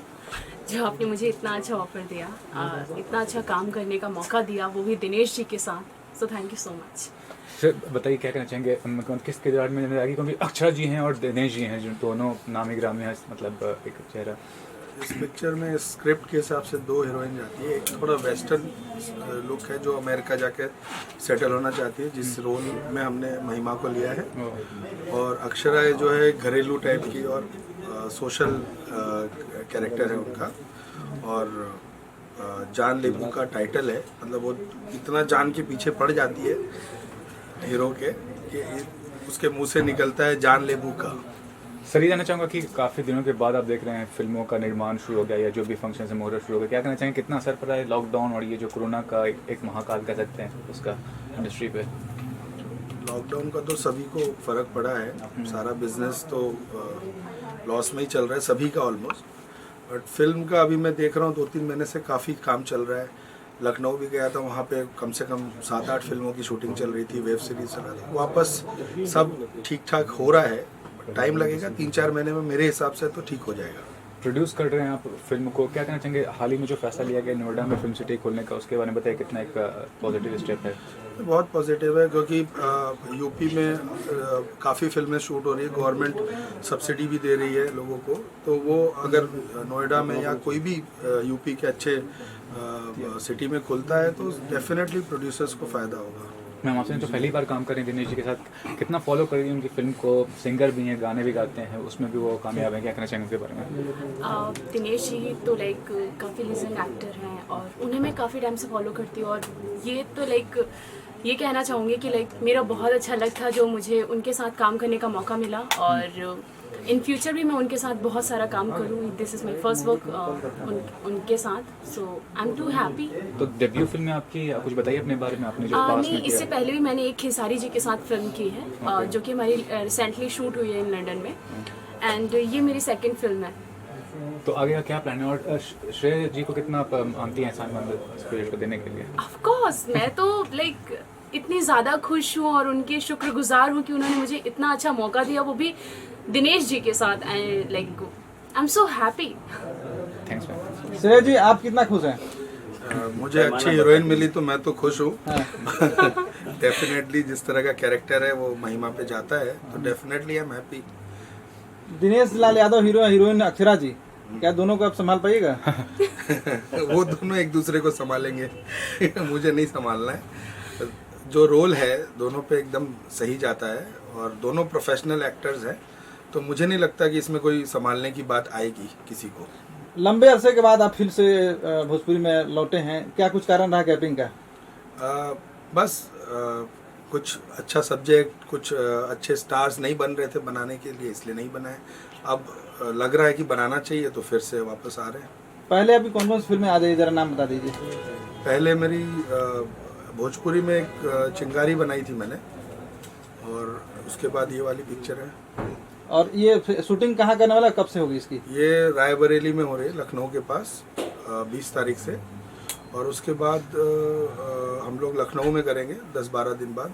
जो आपने मुझे इतना अच्छा ऑफर दिया, इतना अच्छा काम करने का मौका दिया, वो भी दिनेश जी के साथ। So thank you so much. Sir बताइए क्या कहना चाहेंगे, किस किरदार में नजर आएगी? क्योंकि अक्षरा जी हैं और दिनेश जी हैं, जो दोनों नामी ग्रामी हैं, मतलब एक चेहरा। इस पिक्चर में स्क्रिप्ट के हिसाब से 2 हीरोइन जाती है। एक थोड़ा वेस्टर्न लुक है, जो अमेरिका जाके सेटल होना चाहती है, जिस रोल में हमने महिमा को लिया है। और अक्षरा जो है घरेलू टाइप की और सोशल कैरेक्टर है उनका। और जान लेबू का टाइटल है, मतलब वो इतना जान के पीछे पड़ जाती है हीरो के कि उसके मुंह से निकलता है जान लेबू का। सर ये जानना चाहूँगा कि काफ़ी दिनों के बाद आप देख रहे हैं फिल्मों का निर्माण शुरू हो गया या जो भी फंक्शन है मुहूर्त शुरू हो गया, क्या कहना चाहेंगे, कितना असर पड़ा है लॉकडाउन और ये जो कोरोना का एक महाकाल कह सकते हैं उसका इंडस्ट्री पे? लॉकडाउन का तो सभी को फर्क पड़ा है, सारा बिजनेस तो लॉस में ही चल रहा है सभी का ऑलमोस्ट। बट फिल्म का अभी मैं देख रहा हूँ 2-3 महीने से काफ़ी काम चल रहा है। लखनऊ भी गया था, वहाँ पे कम से कम 7-8 फिल्मों की शूटिंग चल रही थी, वेब सीरीज चल रहा था। वापस सब ठीक ठाक हो रहा है, टाइम लगेगा, 3-4 महीने में मेरे हिसाब से तो ठीक हो जाएगा। प्रोड्यूस कर रहे हैं आप फिल्म को, क्या कहना चाहेंगे हाल ही में जो फैसला लिया गया नोएडा में फिल्म सिटी खोलने का, उसके बारे में बताइए, कितना एक पॉजिटिव स्टेप है? बहुत पॉजिटिव है क्योंकि यूपी में काफ़ी फिल्में शूट हो रही है, गवर्नमेंट सब्सिडी भी दे रही है लोगों को, तो वो अगर नोएडा में या कोई भी यूपी के अच्छे सिटी में खुलता है तो डेफिनेटली प्रोड्यूसर्स को फ़ायदा होगा। मैम आपसे तो पहली बार काम कर रहे हैं दिनेश जी के साथ, कितना फॉलो कर रही है उनकी फिल्म को? सिंगर भी हैं, गाने भी गाते हैं, उसमें भी वो कामयाब हैं, क्या कहना चाहेंगे उसके बारे में? दिनेश जी तो लाइक काफ़ी लीजेंड एक्टर हैं और उन्हें मैं काफ़ी टाइम से फॉलो करती हूँ, और ये तो लाइक ये कहना चाहूँगी कि लाइक मेरा बहुत अच्छा लग था जो मुझे उनके साथ काम करने का मौका मिला, और इन फ्यूचर भी मैं उनके साथ बहुत सारा काम करूँ। This is my first work उनके साथ, सो आई एम टू हैप्पी। तो डेब्यू फिल्म में आपकी कुछ बताइए अपने बारे में, आपने जो पास नहीं, में किया? इससे पहले भी मैंने एक खेसारी जी के साथ फिल्म की है, जो कि हमारी रिसेंटली शूट हुई है इन लंदन में, एंड ये मेरी सेकंड फिल्म है। तो आगे का क्या प्लान है? और श्रेय जी को कितना आप मानती हैं एहसान मंद इस प्रोजेक्ट को देने के लिए? ऑफ कोर्स, मैं तो लाइक इतनी ज़्यादा खुश हूँ और उनके शुक्रगुजार हूँ कि उन्होंने मुझे इतना अच्छा मौका दिया, वो भी दिनेश जी के साथ। And like I am so happy. Thanks ma'am. श्रेय जी, आप कितना खुश हैं? मुझे अच्छी हीरोइन मिली तो मैं तो खुश हूँ। डेफिनेटली जिस तरह का कैरेक्टर है वो महिमा पे जाता है, तो definitely I am happy. Dinesh Lal Yadav hero, heroine Akshara ji, क्या दोनों को आप संभाल पाइएगा? वो दोनों एक दूसरे को संभालेंगे, मुझे नहीं संभालना है। जो रोल है दोनों पे एकदम सही जाता है और दोनों प्रोफेशनल एक्टर्स हैं, तो मुझे नहीं लगता कि इसमें कोई संभालने की बात आएगी किसी को। लंबे अरसे के बाद आप फिर से भोजपुरी में लौटे हैं, क्या कुछ कारण रहा गैपिंग का? बस कुछ अच्छा सब्जेक्ट, कुछ अच्छे स्टार्स नहीं बन रहे थे बनाने के लिए, इसलिए नहीं बनाए। अब लग रहा है कि बनाना चाहिए, तो फिर से वापस आ रहे हैं। पहले अभी कौन कौन सी फिल्में आ रही, जरा नाम बता दीजिए। पहले मेरी भोजपुरी में एक चिंगारी बनाई थी मैंने, और उसके बाद ये वाली पिक्चर है। और ये शूटिंग कहाँ करने वाला, कब से होगी इसकी? ये रायबरेली में हो रही है, लखनऊ के पास, 20 तारीख से, और उसके बाद हम लोग लखनऊ में करेंगे 10-12 दिन बाद।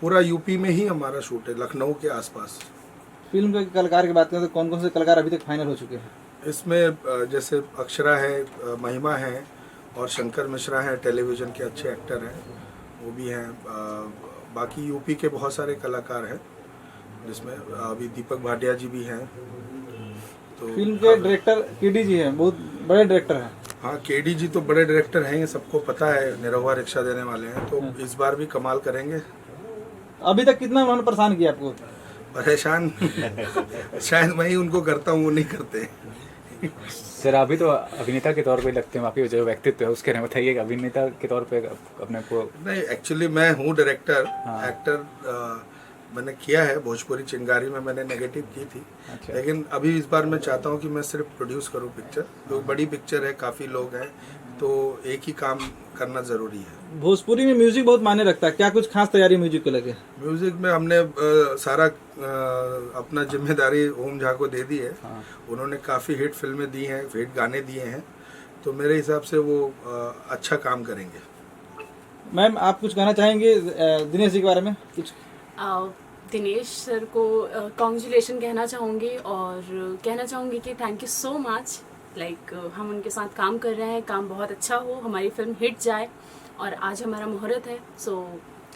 पूरा यूपी में ही हमारा शूट है, लखनऊ के आसपास। फिल्म के कलाकार की बात करें तो कौन कौन से कलाकार अभी तक फाइनल हो चुके हैं? इसमें जैसे अक्षरा है, महिमा है, और शंकर मिश्रा हैं, टेलीविज़न के अच्छे एक्टर हैं, वो भी हैं। बाकी यूपी के बहुत सारे कलाकार हैं, जिसमें अभी दीपक भाटिया जी भी हैं। तो फिल्म के डायरेक्टर केडी जी हैं, बहुत बड़े डायरेक्टर हैं। हाँ, केडी जी तो बड़े डायरेक्टर हैं, ये सबको पता है, निरहुआ रिक्शा देने वाले हैं, तो इस बार भी कमाल करेंगे। अभी तक कितना उन्होंने परेशान किया आपको? परेशान शायद मैं ही उनको करता हूँ, वो नहीं करते। सर अभी तो अभिनेता के तौर पे लगते हैं, आपकी जो व्यक्तित्व है उसके बारे में बताइए, अभिनेता के तौर पे अपने को? नहीं, एक्चुअली मैं हूँ डायरेक्टर, एक्टर मैंने किया है। भोजपुरी चिंगारी में मैंने नेगेटिव की थी, अच्छा। लेकिन अभी इस बार मैं चाहता हूँ कि मैं सिर्फ प्रोड्यूस करूँ पिक्चर। तो बड़ी पिक्चर है, काफ़ी लोग हैं, तो एक ही काम करना ज़रूरी है। भोजपुरी में म्यूजिक बहुत मायने रखता है, क्या कुछ खास तैयारी म्यूजिक को लेके? म्यूजिक में हमने सारा अपना जिम्मेदारी ओम झा को दे दी है। उन्होंने काफ़ी हिट फिल्में दी हैं, हिट गाने दिए हैं, तो मेरे हिसाब से वो अच्छा काम करेंगे। मैम, आप कुछ कहना चाहेंगे दिनेश जी के बारे में कुछ? दिनेश सर को कॉन्ग्रेचुलेशन कहना चाहूँगी, और कहना चाहूँगी कि thank you so much. Like हम उनके साथ काम कर रहे हैं, काम बहुत अच्छा हो, हमारी फिल्म हिट जाए, और आज हमारा मुहूर्त है, so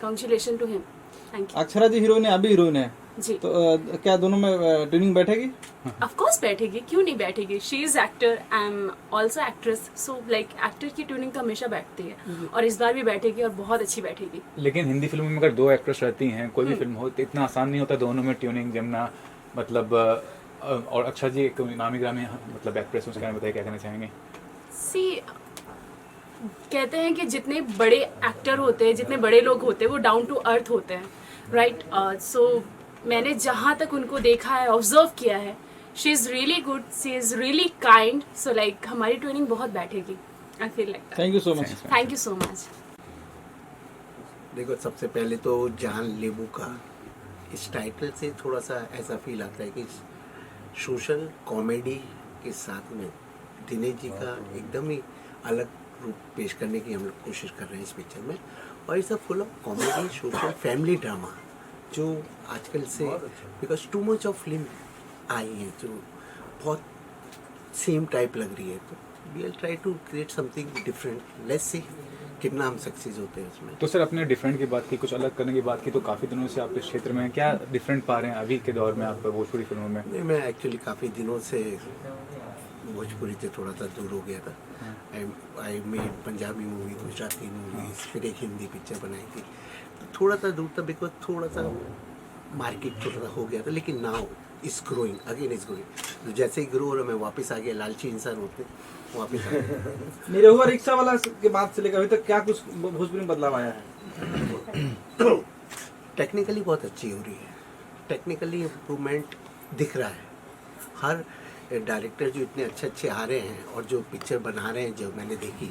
congratulation to him. Thank you. Akshara ji heroine है, अभी हीरोइन है जी, तो क्या दोनों में ट्यूनिंग बैठेगी? ऑफ कोर्स बैठेगी, क्यों नहीं बैठेगी। She is actor, I am also actress, so like actor की ट्यूनिंग तो हमेशा बैठती है, और इस बार भी बैठेगी, और बहुत अच्छी बैठेगी। लेकिन हिंदी फिल्मों में अगर 2 एक्ट्रेस रहती हैं, कोई भी फिल्म हो, तो इतना आसान नहीं होता दोनों में ट्यूनिंग जमना, मतलब। और अक्षरा जी एक नामी ग्रामी मतलब एक्ट्रेस, उसके बारे में बताइए, क्या कहना चाहेंगे? सी, कहते हैं कि जितने बड़े एक्टर होते हैं, जितने बड़े लोग होते हैं, वो डाउन टू अर्थ होते हैं, राइट? सो मैंने जहाँ तक उनको देखा है, ऑब्जर्व किया है, she is really good, she is really kind, so like हमारी ट्रेनिंग बहुत बैठेगी। I feel like that. Thank you so much. Thank you so much. देखो सबसे पहले तो जान लेबू का इस टाइटल से थोड़ा सा ऐसा फील आता है कि सोशल कॉमेडी के साथ में दिनेश जी का एकदम ही अलग रूप पेश करने की हम लोग कोशिश कर रहे हैं इस पिक्चर में। और ये सब full of comedy social family drama जो आजकल से because too much of film आई है जो बहुत सेम टाइप लग रही है, तो we will try to create something different. Let's see कितना हम सक्सेस होते हैं उसमें। तो सर अपने डिफरेंट की बात की, कुछ अलग करने की बात की, तो काफ़ी दिनों से आप इस क्षेत्र में क्या डिफरेंट पा रहे हैं अभी के दौर में आप भोजपुरी फिल्मों में? नहीं, मैं एक्चुअली काफ़ी दिनों से भोजपुरी से थोड़ा सा दूर हो गया था। I made Punjabi movie, Gujarati movies, फिर एक हिंदी पिक्चर बनाई थी, तो थोड़ा सा दूर था बिकॉज थोड़ा सा मार्केट थोड़ा सा हो गया था। लेकिन now is growing again, is growing. तो जैसे ही ग्रो हो रहा मैं वापस आ गया, लालची इंसान होते वापस आ गया। मेरे हुआ रिक्शा वाला के बाद से लेकर अभी तक क्या कुछ भोजपुरी में बदलाव आया है? टेक्निकली बहुत अच्छी हो रही है, टेक्निकली इम्प्रूवमेंट दिख रहा है। हर डायरेक्टर जो इतने अच्छे अच्छे आ रहे हैं और जो पिक्चर बना रहे हैं, जो मैंने देखी,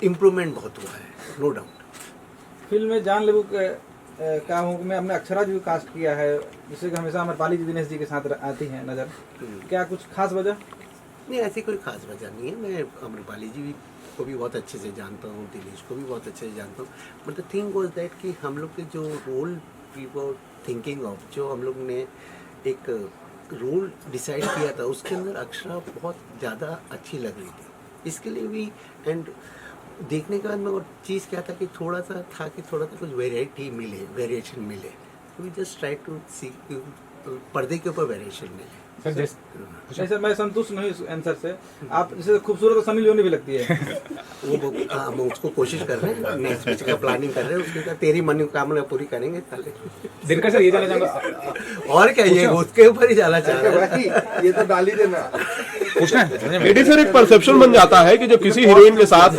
इम्प्रूवमेंट बहुत हुआ है, नो डाउट। फिल्म में जान लेबू का हूँ मैं, हमने अक्षरा जी को कास्ट किया है, जिससे कि हमेशा अमरपाली जी दिनेश जी के साथ आती हैं नज़र। क्या कुछ खास वजह? नहीं, ऐसी कोई खास वजह नहीं है। मैं अमरपाली जी को भी बहुत अच्छे से जानता हूँ, दिनेश को भी बहुत अच्छे से जानता हूँ। But the thing was that कि हम लोग के जो role we were thinking of, जो हम लोग ने एक रोल डिसाइड किया था, उसके अंदर अक्षरा बहुत ज़्यादा अच्छी लग रही थी। इसके लिए भी एंड देखने के बाद में और चीज़ क्या था कि थोड़ा सा था कि थोड़ा सा कुछ वेराइटी मिले, वेरिएशन मिले। वी जस्ट ट्राई टू सी पर्दे के ऊपर वेरिएशन मिले। नहीं सर, मैं संतुष्ट नहीं इस आंसर से। आप जैसे खूबसूरत तो सनी लियोनी भी लगती है। हम उसको कोशिश कर रहे हैं, नेक्स्ट पिक्चर का प्लानिंग कर रहे हैं, उसके बाद तेरी मनोकामना पूरी करेंगे। दिनकर सर ये जानना चाहूँगा, और क्या ये उसके ऊपर ही जाना चाह रहा है, ये तो डाल ही देना। एडी सर, एक परसेप्शन बन जाता है कि जब किसी हीरोइन के साथ,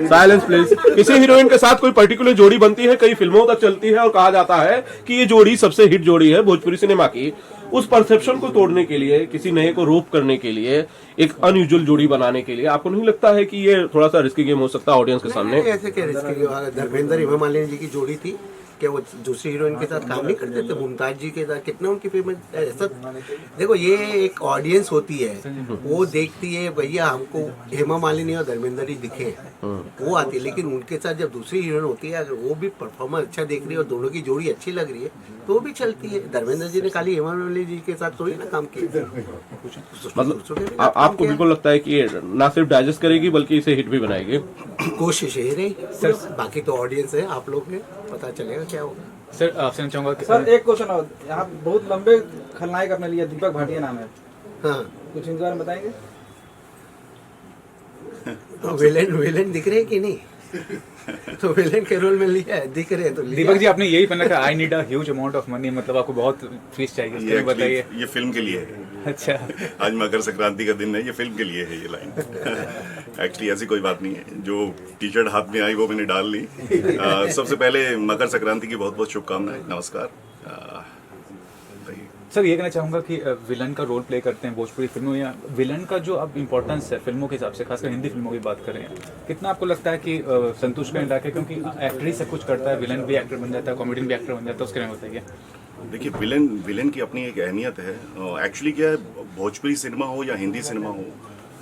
साइलेंस प्लीज, किसी हीरोइन के साथ कोई पर्टिकुलर जोड़ी बनती है, कई फिल्मों तक चलती है और कहा जाता है कि ये जोड़ी सबसे हिट जोड़ी है भोजपुरी सिनेमा की। उस परसेप्शन को तोड़ने के लिए, किसी नए को रोप करने के लिए, एक अनयूजुअल जोड़ी बनाने के लिए, आपको नहीं लगता है कि ये थोड़ा सा रिस्की गेम हो सकता है ऑडियंस के सामने? ऐसे क्या रिस्की? धर्मेंद्र हेमा मालिनी जी की जोड़ी थी, क्या वो दूसरी हीरोइन के साथ काम नहीं करते थे? मुमताज जी के साथ कितना उनकी फेमस ऐसा। देखो, ये एक ऑडियंस होती है, वो देखती है भैया हमको हेमा मालिनी और धर्मेंद्र ही दिखे, वो आती है। लेकिन उनके साथ जब दूसरी हीरोइन होती है, अगर वो भी परफॉर्मेंस अच्छा देख रही है और दोनों की जोड़ी अच्छी लग रही है, तो वो भी चलती है। धर्मेंद्र जी ने खाली हेमा मालिनी जी के साथ थोड़ी ना काम किया। मतलब आपको बिल्कुल लगता है कि ना सिर्फ डाइजेस्ट करेगी बल्कि इसे हिट भी बनाएगी? कोशिश यही रही, बाकी तो ऑडियंस है, आप लोग हैं, पता चलेगा क्या होगा। सर आपसे चाहूँगा कि सर एक क्वेश्चन और, यहाँ बहुत लंबे खलनायक अपने लिए दीपक भाटिया नाम है, हाँ, कुछ इनके बारे में बताएंगे? विलेन दिख रहे हैं कि नहीं? तो विलेन के रोल में लिया है, दिख रहे हैं तो लिया। दीपक जी आपने यही पहना था, I need a huge amount of money, मतलब आपको बहुत फीस चाहिए, इसके लिए बताइए। ये फिल्म के लिए है। अच्छा, आज मकर संक्रांति का दिन है, ये फिल्म के लिए है ये लाइन। एक्चुअली ऐसी कोई बात नहीं है, जो टी शर्ट हाथ में आई वो मैंने डाल ली। सबसे पहले मकर संक्रांति की बहुत बहुत शुभकामनाएं, नमस्कार। सर ये कहना चाहूँगा कि विलन का रोल प्ले करते हैं भोजपुरी फिल्मों, या विलन का जो अब इम्पोर्टेंस है फिल्मों के हिसाब से, खासकर हिंदी फिल्मों की बात करें, कितना आपको लगता है कि संतोष का इलाका, क्योंकि एक्टर ही सब कुछ करता है, विलन भी एक्टर बन जाता है, कॉमेडियन भी एक्टर बन जाता है, उसके बारे में बताइए। देखिए, विलन की अपनी एक अहमियत है। एक्चुअली क्या है, भोजपुरी सिनेमा हो या हिंदी सिनेमा हो,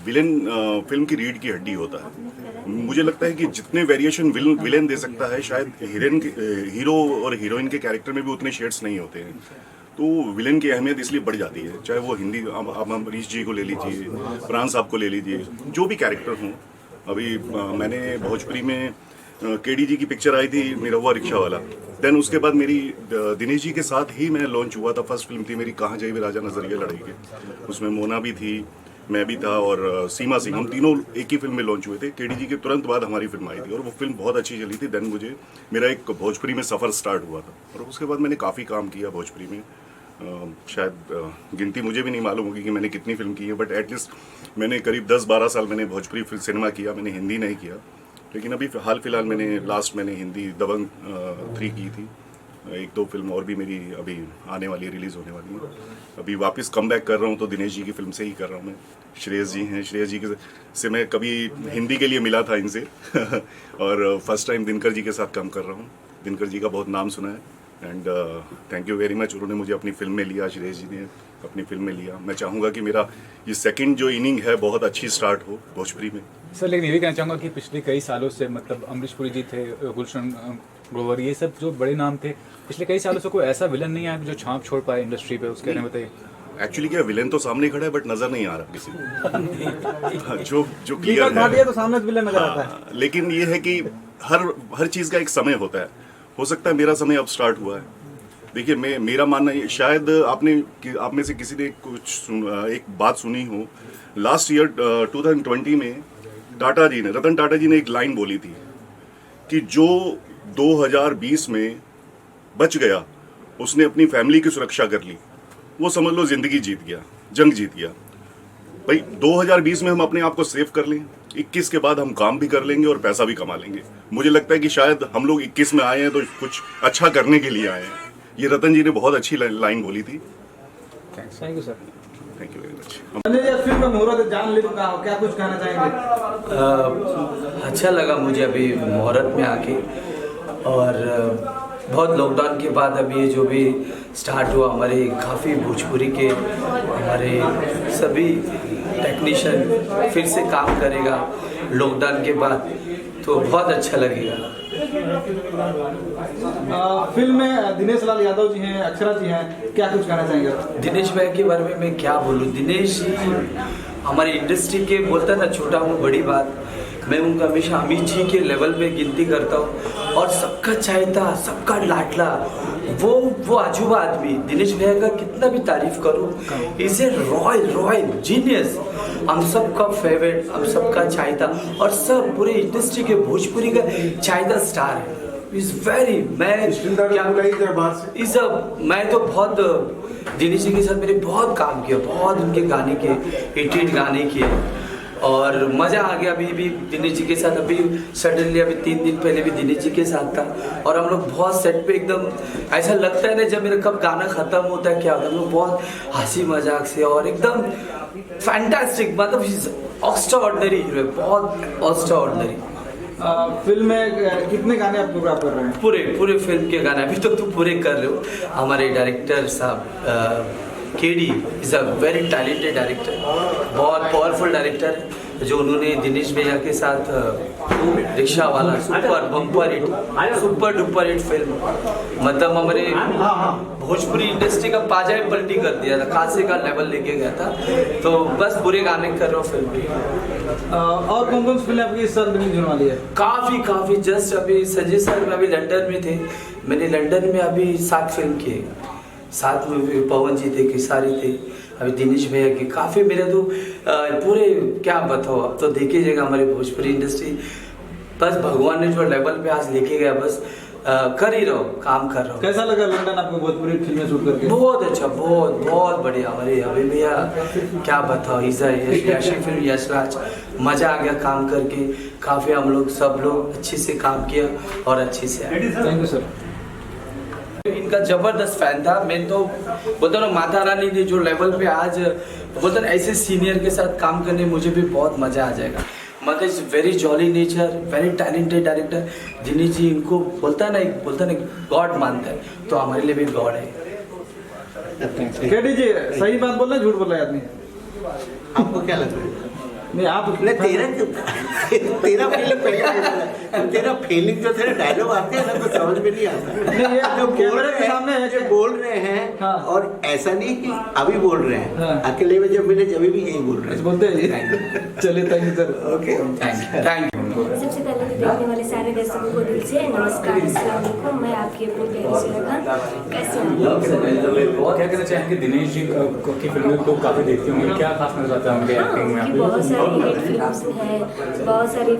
विलन फिल्म की रीढ़ की हड्डी होता है। मुझे लगता है कि जितने वेरिएशन विलन दे सकता है, शायद हीरो और हीरोइन के कैरेक्टर में भी उतने शेड्स नहीं होते हैं। तो विलन की अहमियत इसलिए बढ़ जाती है, चाहे वो हिंदी, अब अमरीश जी को ले लीजिए, प्राण साहब को ले लीजिए, जो भी कैरेक्टर हों। अभी मैंने भोजपुरी में केडी जी की पिक्चर आई थी, निरहुआ रिक्शा वाला। देन उसके बाद मेरी दिनेश जी के साथ ही मैं लॉन्च हुआ था, फर्स्ट फिल्म थी मेरी कहाँ जाइए राजा नजरिया लड़ाई के। उसमें मोना भी थी, मैं भी था और सीमा सिंह, हम तीनों एक ही फिल्म में लॉन्च हुए थे। केडी जी के तुरंत बाद हमारी फिल्म आई थी और वो फिल्म बहुत अच्छी चली थी। देन मुझे मेरा एक भोजपुरी में सफ़र स्टार्ट हुआ था और उसके बाद मैंने काफ़ी काम किया भोजपुरी में। शायद गिनती मुझे भी नहीं मालूम होगी कि मैंने कितनी फिल्म की है, बट एटलीस्ट मैंने करीब 10-12 साल मैंने भोजपुरी सिनेमा किया, मैंने हिंदी नहीं किया। लेकिन अभी हाल फिलहाल मैंने हिंदी दबंग 3 की थी। 1-2 फिल्म और भी मेरी अभी आने वाली है, रिलीज़ होने वाली है। अभी वापस कम बैक कर रहा हूँ तो दिनेश जी की फिल्म से ही कर रहा हूँ मैं। श्रेयस जी हैं, श्रेयस जी से मैं कभी हिंदी के लिए मिला था इनसे और फर्स्ट टाइम दिनकर जी के साथ काम कर रहा हूँ। दिनकर जी का बहुत नाम सुना है and thank you very much. उन्होंने मुझे अपनी फिल्म में लिया, श्रेयस जी ने अपनी फिल्म में लिया। मैं चाहूँगा कि मेरा ये सेकंड जो इनिंग है बहुत अच्छी स्टार्ट हो भोजपुरी में। सर लेकिन ये भी कहना चाहूँगा कि पिछले कई सालों से मतलब अमरीश पुरी जी थे, गुलशन ग्रोवर, ये सब जो बड़े नाम थे, पिछले कई सालों से कोई ऐसा विलन नहीं आया जो छाप छोड़ पाए इंडस्ट्री पे, उसके बारे में बताइए। एक्चुअली क्या विलेन तो सामने खड़ा है बट नजर नहीं आ रहा किसी को। जो क्लियर है तो सामने विलेन नजर आता है। लेकिन ये है कि हर चीज का एक समय होता है। हो सकता है मेरा समय अब स्टार्ट हुआ है। देखिए मेरा मानना है, शायद आप में से किसी ने एक बात सुनी हो। लास्ट ईयर 2020 में रतन टाटा जी ने एक लाइन बोली थी कि जो 2020 में बच गया उसने अपनी फैमिली की सुरक्षा कर ली, वो समझ लो जिंदगी जीत गया, जंग जीत गया। भाई 2020 में हम अपने आप को सेव कर लें, 21 के बाद हम काम भी कर लेंगे और पैसा भी कमा लेंगे। मुझे लगता है कि शायद हम लोग 21 में आए हैं तो कुछ अच्छा करने के लिए आए हैं। ये रतन जी ने बहुत अच्छी लाइन बोली थी। Thank you sir. Thank you very much. Film का मुहूर्त जान ले चुका हो, क्या कुछ कहना चाहेंगे? अच्छा लगा मुझे अभी मुहूर्त में आके, और बहुत लॉकडाउन के बाद अभी जो भी स्टार्ट हुआ, हमारे काफ़ी भोजपुरी के हमारे सभी टेक्नीशियन फिर से काम करेगा लॉकडाउन के बाद, तो बहुत अच्छा लगेगा। फिल्म में दिनेश लाल यादव जी हैं, अक्षरा जी हैं, क्या कुछ कहना चाहेंगे? दिनेश भाई के बारे में मैं क्या बोलूँ। दिनेश जी हमारी इंडस्ट्री के, बोलता ना छोटा हूँ बड़ी बात, मैं उनका हमेशा अमित जी के लेवल पे गिनती करता हूँ, और सबका चाहता, सबका लाडला, वो अजूबा आदमी। दिनेश भैया का कितना भी तारीफ करूँ, इज ए रॉयल जीनियस, हम सबका फेवरेट, हम सबका चाहता, और सब पूरे इंडस्ट्री के भोजपुरी का चाहता स्टार है। इज वेरी, मैं तो बहुत दिनेश जी के साथ मैंने बहुत काम किया, बहुत उनके गाने के हिट गाने किए, और मज़ा आ गया। अभी भी दिनेश जी के साथ, अभी सडनली अभी 3 दिन पहले भी दिनेश जी के साथ था, और हम लोग बहुत सेट पे एकदम ऐसा लगता है ना जब मेरा कब गाना ख़त्म होता है क्या होता है, हम लोग बहुत हंसी मजाक से और एकदम फैंटास्टिक, मतलब एक्स्ट्रा ऑर्डिनरी हीरो, बहुत एक्स्ट्रा ऑर्डिनरी। फिल्म में कितने गाने आप पूरा कर रहे हैं? पूरे फिल्म के गाने अभी तक तो पूरे कर रहे हो। हमारे डायरेक्टर साहब KD is a very talented director, बहुत पावरफुल डायरेक्टर है, जो उन्होंने दिनेश भैया के साथ रिक्शा वाला सुपर डुपर हिट फिल्म, मतलब हमारे भोजपुरी इंडस्ट्री का पाजाई पलटी कर दिया था, खासे का लेवल लेके गया था। तो बस बुरे गाने कर रहा हूँ फिल्म की। और कौन कौन सी फिल्म आपकी इस साल रिलीज होने वाली है? काफ़ी जस्ट अभी संजय सर में अभी लंदन में थे, मैंने लंदन में अभी 7 फिल्म किए, साथ में पवन जी थे, किसारी थे, अभी दिनेश भैया की काफ़ी, मेरे तो पूरे क्या बताओ, अब तो देखिए जाएगा हमारे भोजपुरी इंडस्ट्री, बस भगवान ने जो लेवल पे आज लेके गया, बस कर ही रहो, काम कर रहा हूँ। कैसा लगा लंदन आपको भोजपुरी फिल्में शूट करके? बहुत अच्छा, बहुत बढ़िया। हमारे अभी भैया क्या बताओ, यश फिल्म यशराज, मज़ा आ गया काम करके, काफ़ी हम लोग सब लोग अच्छे से काम किया और अच्छे से आए। Thank you sir. इनका जबरदस्त फैन था मैं, तो बोलता ना माता रानी ने जो लेवल पे आज बोलता ना, ऐसे सीनियर के साथ काम करने मुझे भी बहुत मजा आ जाएगा। मतलब is very jolly nature, very talented director Dinesh ji, इनको बोलता ना गॉड मानता है, तो हमारे लिए भी गॉड है। केडी जी सही बात बोल रहे हैं, झूठ बोल रहे हैं आदमी? आपको क्या लगता है? नहीं आप तेरा फीलिंग जो तेरे डायलॉग आते हैं ना तो समझ में नहीं आता। नहीं ये जो कैमरे के सामने है, जो बोल रहे हैं, हाँ। और ऐसा नहीं कि अभी बोल रहे हैं, हाँ। अकेले में जब मिले जब भी यही बोल रहे हैं। बोलते हैं। चलिए thank you sir. Okay thank you. सबसे पहले तो देखने वाले सारे दर्शकों को दिल से नमस्कार, अस्सलाम वालेकुम। मैं आपकी अपनी प्यारी सुलेखा, कैसे हैं? क्या कहना चाहेंगे दिनेश जी की फिल्में तो काफ़ी देखते होंगे, क्या खास नजर आता है उनके एक्टिंग में? उनकी बहुत सारी हिट फिल्म्स हैं, बहुत सारी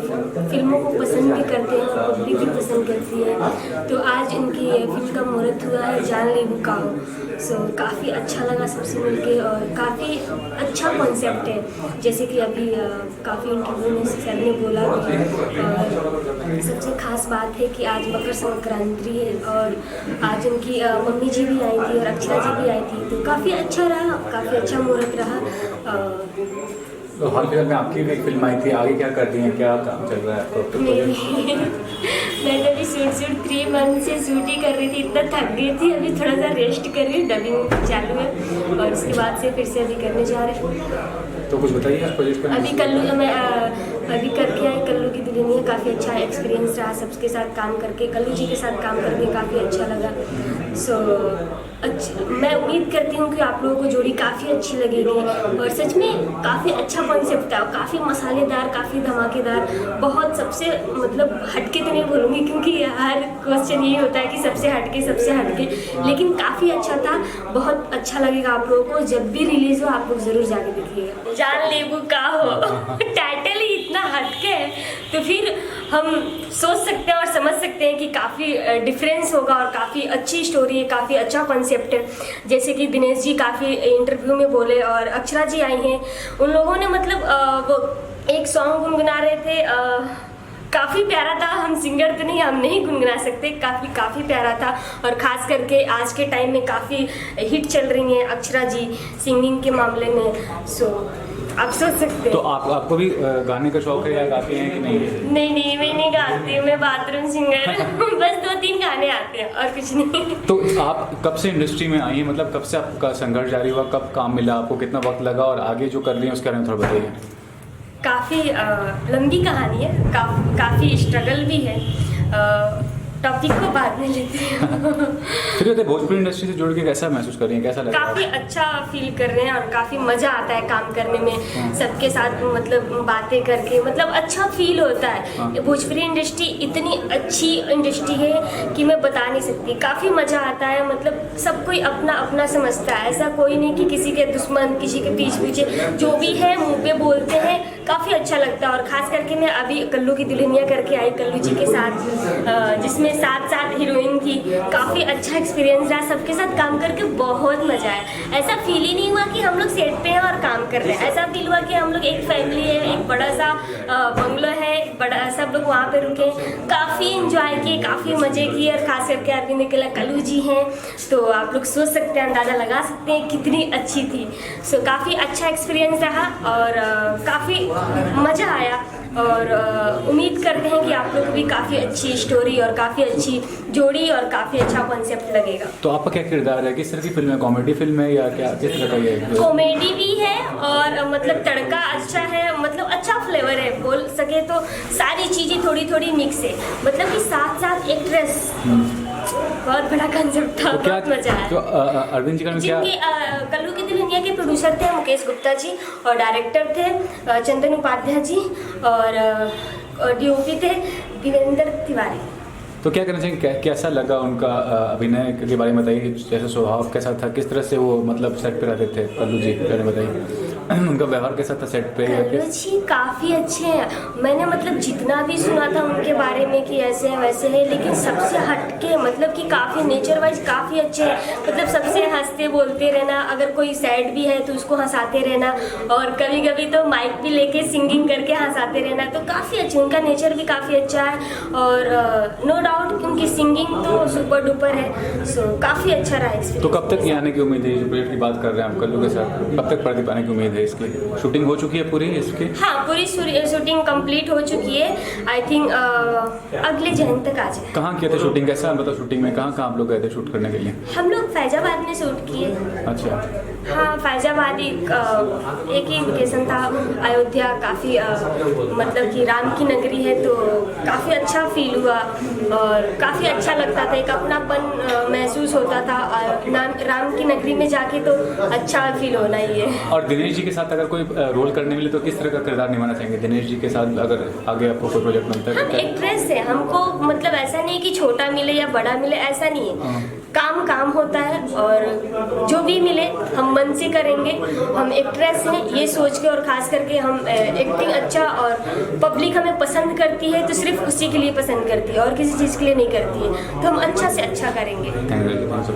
फिल्मों को पसंद भी करते हैं और पब्लिक भी पसंद करती है। तो आज इनकी फिल्म का मुहूर्त हुआ है, जान ले बुकाओ। सो काफ़ी अच्छा लगा सबसे मिलके, और काफ़ी अच्छा कॉन्सेप्ट है, जैसे कि अभी काफ़ी इंटरव्यू में सर ने बोला। और सबसे खास बात है कि आज मकर संक्रांति है, और आज उनकी मम्मी जी भी आई थी और अक्षरा जी भी आई थी, तो काफ़ी अच्छा रहा, काफ़ी अच्छा मुहूर्त रहा। तो हाल फिलहाल में आपकी भी एक फिल्म आई थी, आगे क्या कर रही हैं, क्या काम चल रहा है आपको? मैं तो अभी शूट 3 मंथ से शूट ही कर रही थी, इतना थक गई थी, अभी थोड़ा सा रेस्ट कर रही हूँ, डबिंग चालू है और उसके बाद से फिर से अभी करने जा रहे हैं। तो कुछ बताइए इस प्रोजेक्ट पर। अभी कल्लू मैं अभी करके आई कल्लू की दुल्हनिया, काफ़ी अच्छा एक्सपीरियंस रहा सबके साथ काम करके, कल्लू जी के साथ काम करके काफ़ी अच्छा लगा। सो अच्छा, मैं उम्मीद करती हूँ कि आप लोगों को जोड़ी काफ़ी अच्छी लगेगी और सच में काफ़ी अच्छा कॉन्सेप्ट है, काफ़ी मसालेदार, काफ़ी धमाकेदार, बहुत सबसे मतलब हटके तो नहीं बोलूँगी क्योंकि हर क्वेश्चन यही होता है कि सबसे हटके, लेकिन काफ़ी अच्छा था, बहुत अच्छा लगेगा आप लोगों को। जब भी रिलीज़ हो आप लोग ज़रूर जाके देखिएगा। जान लेबू का हो टाइटल ही इतना हटके है तो फिर हम सोच सकते हैं और समझ सकते हैं कि काफ़ी डिफरेंस होगा और काफ़ी अच्छी स्टोरी है, काफ़ी अच्छा कॉन्सेप्ट है। जैसे कि दिनेश जी काफ़ी इंटरव्यू में बोले और अक्षरा जी आई हैं, उन लोगों ने मतलब वो एक सॉन्ग गुनगुना रहे थे, काफ़ी प्यारा था। हम सिंगर तो नहीं, हम नहीं गुनगुना सकते, काफ़ी प्यारा था और ख़ास करके आज के टाइम में काफ़ी हिट चल रही हैं अक्षरा जी सिंगिंग के मामले में। सो आप सोच सकते हैं। तो आपको भी गाने का शौक है या गाते हैं कि नहीं? नहीं मैं नहीं गाती हूँ, मैं बाथरूम सिंगर बस 2-3 गाने आते हैं और कुछ नहीं। तो आप कब से इंडस्ट्री में आई हैं, मतलब कब से आपका संघर्ष जारी हुआ, कब काम मिला आपको, कितना वक्त लगा और आगे जो कर रही हैं उसके बारे में थोड़ा बताइए। काफ़ी लंबी कहानी है, काफ़ी स्ट्रगल भी है, टॉपिक को बाद में लेते हैं। फिर भोजपुरी इंडस्ट्री से जुड़ के कैसा महसूस कर रही हैं, कैसा लग रहा है? काफ़ी अच्छा फील कर रहे हैं और काफ़ी मज़ा आता है काम करने में, सबके साथ मतलब बातें करके, मतलब अच्छा फील होता है। भोजपुरी इंडस्ट्री इतनी अच्छी इंडस्ट्री है कि मैं बता नहीं सकती, काफ़ी मज़ा आता है, मतलब सब कोई अपना अपना समझता है, ऐसा कोई नहीं कि किसी के दुश्मन, किसी के पीछे जो भी है मुँह पे बोलते हैं, काफ़ी अच्छा लगता है। और ख़ास करके मैं अभी कल्लू की दुल्हनिया करके आई कल्लू जी के साथ, जिसमें साथ हीरोइन थी, काफ़ी अच्छा एक्सपीरियंस रहा, सबके साथ काम करके बहुत मज़ा आया। ऐसा फील ही नहीं हुआ कि हम लोग सेट पे हैं और काम कर रहे हैं, ऐसा फील हुआ कि हम लोग एक फैमिली है, एक बड़ा सा बंगलो है, बड़ा सब लोग वहाँ पे रुके, काफ़ी इंजॉय किए, काफ़ी मज़े किए और खास करके अरविंद अकेला कल्लू जी हैं तो आप लोग सोच सकते हैं, अंदाज़ा लगा सकते हैं कितनी अच्छी थी। सो काफ़ी अच्छा एक्सपीरियंस रहा और काफ़ी मज़ा आया और उम्मीद करते हैं कि आप लोग को भी काफ़ी अच्छी स्टोरी और काफ़ी अच्छी जोड़ी और काफ़ी अच्छा कॉन्सेप्ट लगेगा। तो आपका क्या किरदार है, किस तरह की फिल्म है, कॉमेडी फिल्म है या क्या, किस तरह का ये है? कॉमेडी भी है और मतलब तड़का अच्छा है, मतलब अच्छा फ्लेवर है, बोल सके तो सारी चीज़ें थोड़ी थोड़ी मिक्स है, मतलब कि साथ एक्ट्रेस, बहुत बड़ा कंसेप्ट था, तो बहुत मजा आया। तो अरविंद जी का क्या? जिनके कल्लू की दुल्हनिया के प्रोड्यूसर थे मुकेश गुप्ता जी और डायरेक्टर थे चंदन उपाध्याय जी और डीओपी थे देवेंद्र तिवारी। तो क्या करना चाहिए, कैसा लगा उनका अभिनय के बारे में बताइए, जैसे स्वभाव कैसा था, किस तरह से वो मतलब सेट पे रहते थे कल्लू जी, पहले बताइए उनका व्यवहार कैसा था सेट पे? कल्लू जी काफ़ी अच्छे हैं, मैंने मतलब जितना भी सुना था उनके बारे में कि ऐसे हैं वैसे हैं, लेकिन सबसे हटके मतलब कि काफ़ी नेचर वाइज काफ़ी अच्छे हैं, मतलब सबसे हंसते बोलते रहना, अगर कोई सैड भी है तो उसको हंसाते रहना और कभी कभी तो माइक भी लेके सिंगिंग करके हंसाते रहना, तो काफ़ी अच्छे, उनका नेचर भी काफ़ी अच्छा है और नो डाउट उनकी सिंगिंग तो सुपर डुपर है। सो काफ़ी अच्छा रहा एक्सपीरियंस। तो कब तक ये आने की उम्मीद है, जो प्रोजेक्ट की बात कर रहे हैं आप कल्लू के साथ, कब तक पर्दे पाने की उम्मीद है? इसकी शूटिंग हो चुकी है पूरी इसकी? हाँ, पूरी शूटिंग कंप्लीट हो चुकी है, आई थिंक अगले जहन तक आ जाए। कहाँ किए थे शूटिंग, कैसा मतलब शूटिंग में कहाँ आप लोग गए थे शूट करने के लिए? हम लोग फैजाबाद में शूट किए। अच्छा। हाँ, फैजाबाद एक ही लोकेशन था, अयोध्या काफ़ी मतलब कि राम की नगरी है तो काफ़ी अच्छा फील हुआ और काफ़ी अच्छा लगता था, एक अपनापन महसूस होता था, राम की नगरी में जाके तो अच्छा फील होना ही है। और दिनेश जी के साथ अगर कोई रोल करने मिले तो किस तरह का किरदार निभाना चाहेंगे दिनेश जी के साथ, अगर आगे आपको कोई प्रोजेक्ट मिलता है? हम एक्ट्रेस है, हमको मतलब ऐसा नहीं कि छोटा मिले या बड़ा मिले, ऐसा नहीं है, काम होता है और जो भी मिले हम मन से करेंगे। हम एक्ट्रेस हैं ये सोच के और ख़ास करके हम एक्टिंग अच्छा और पब्लिक हमें पसंद करती है तो सिर्फ उसी के लिए पसंद करती है और किसी चीज़ के लिए नहीं करती है, तो हम अच्छा से अच्छा करेंगे। Thank you.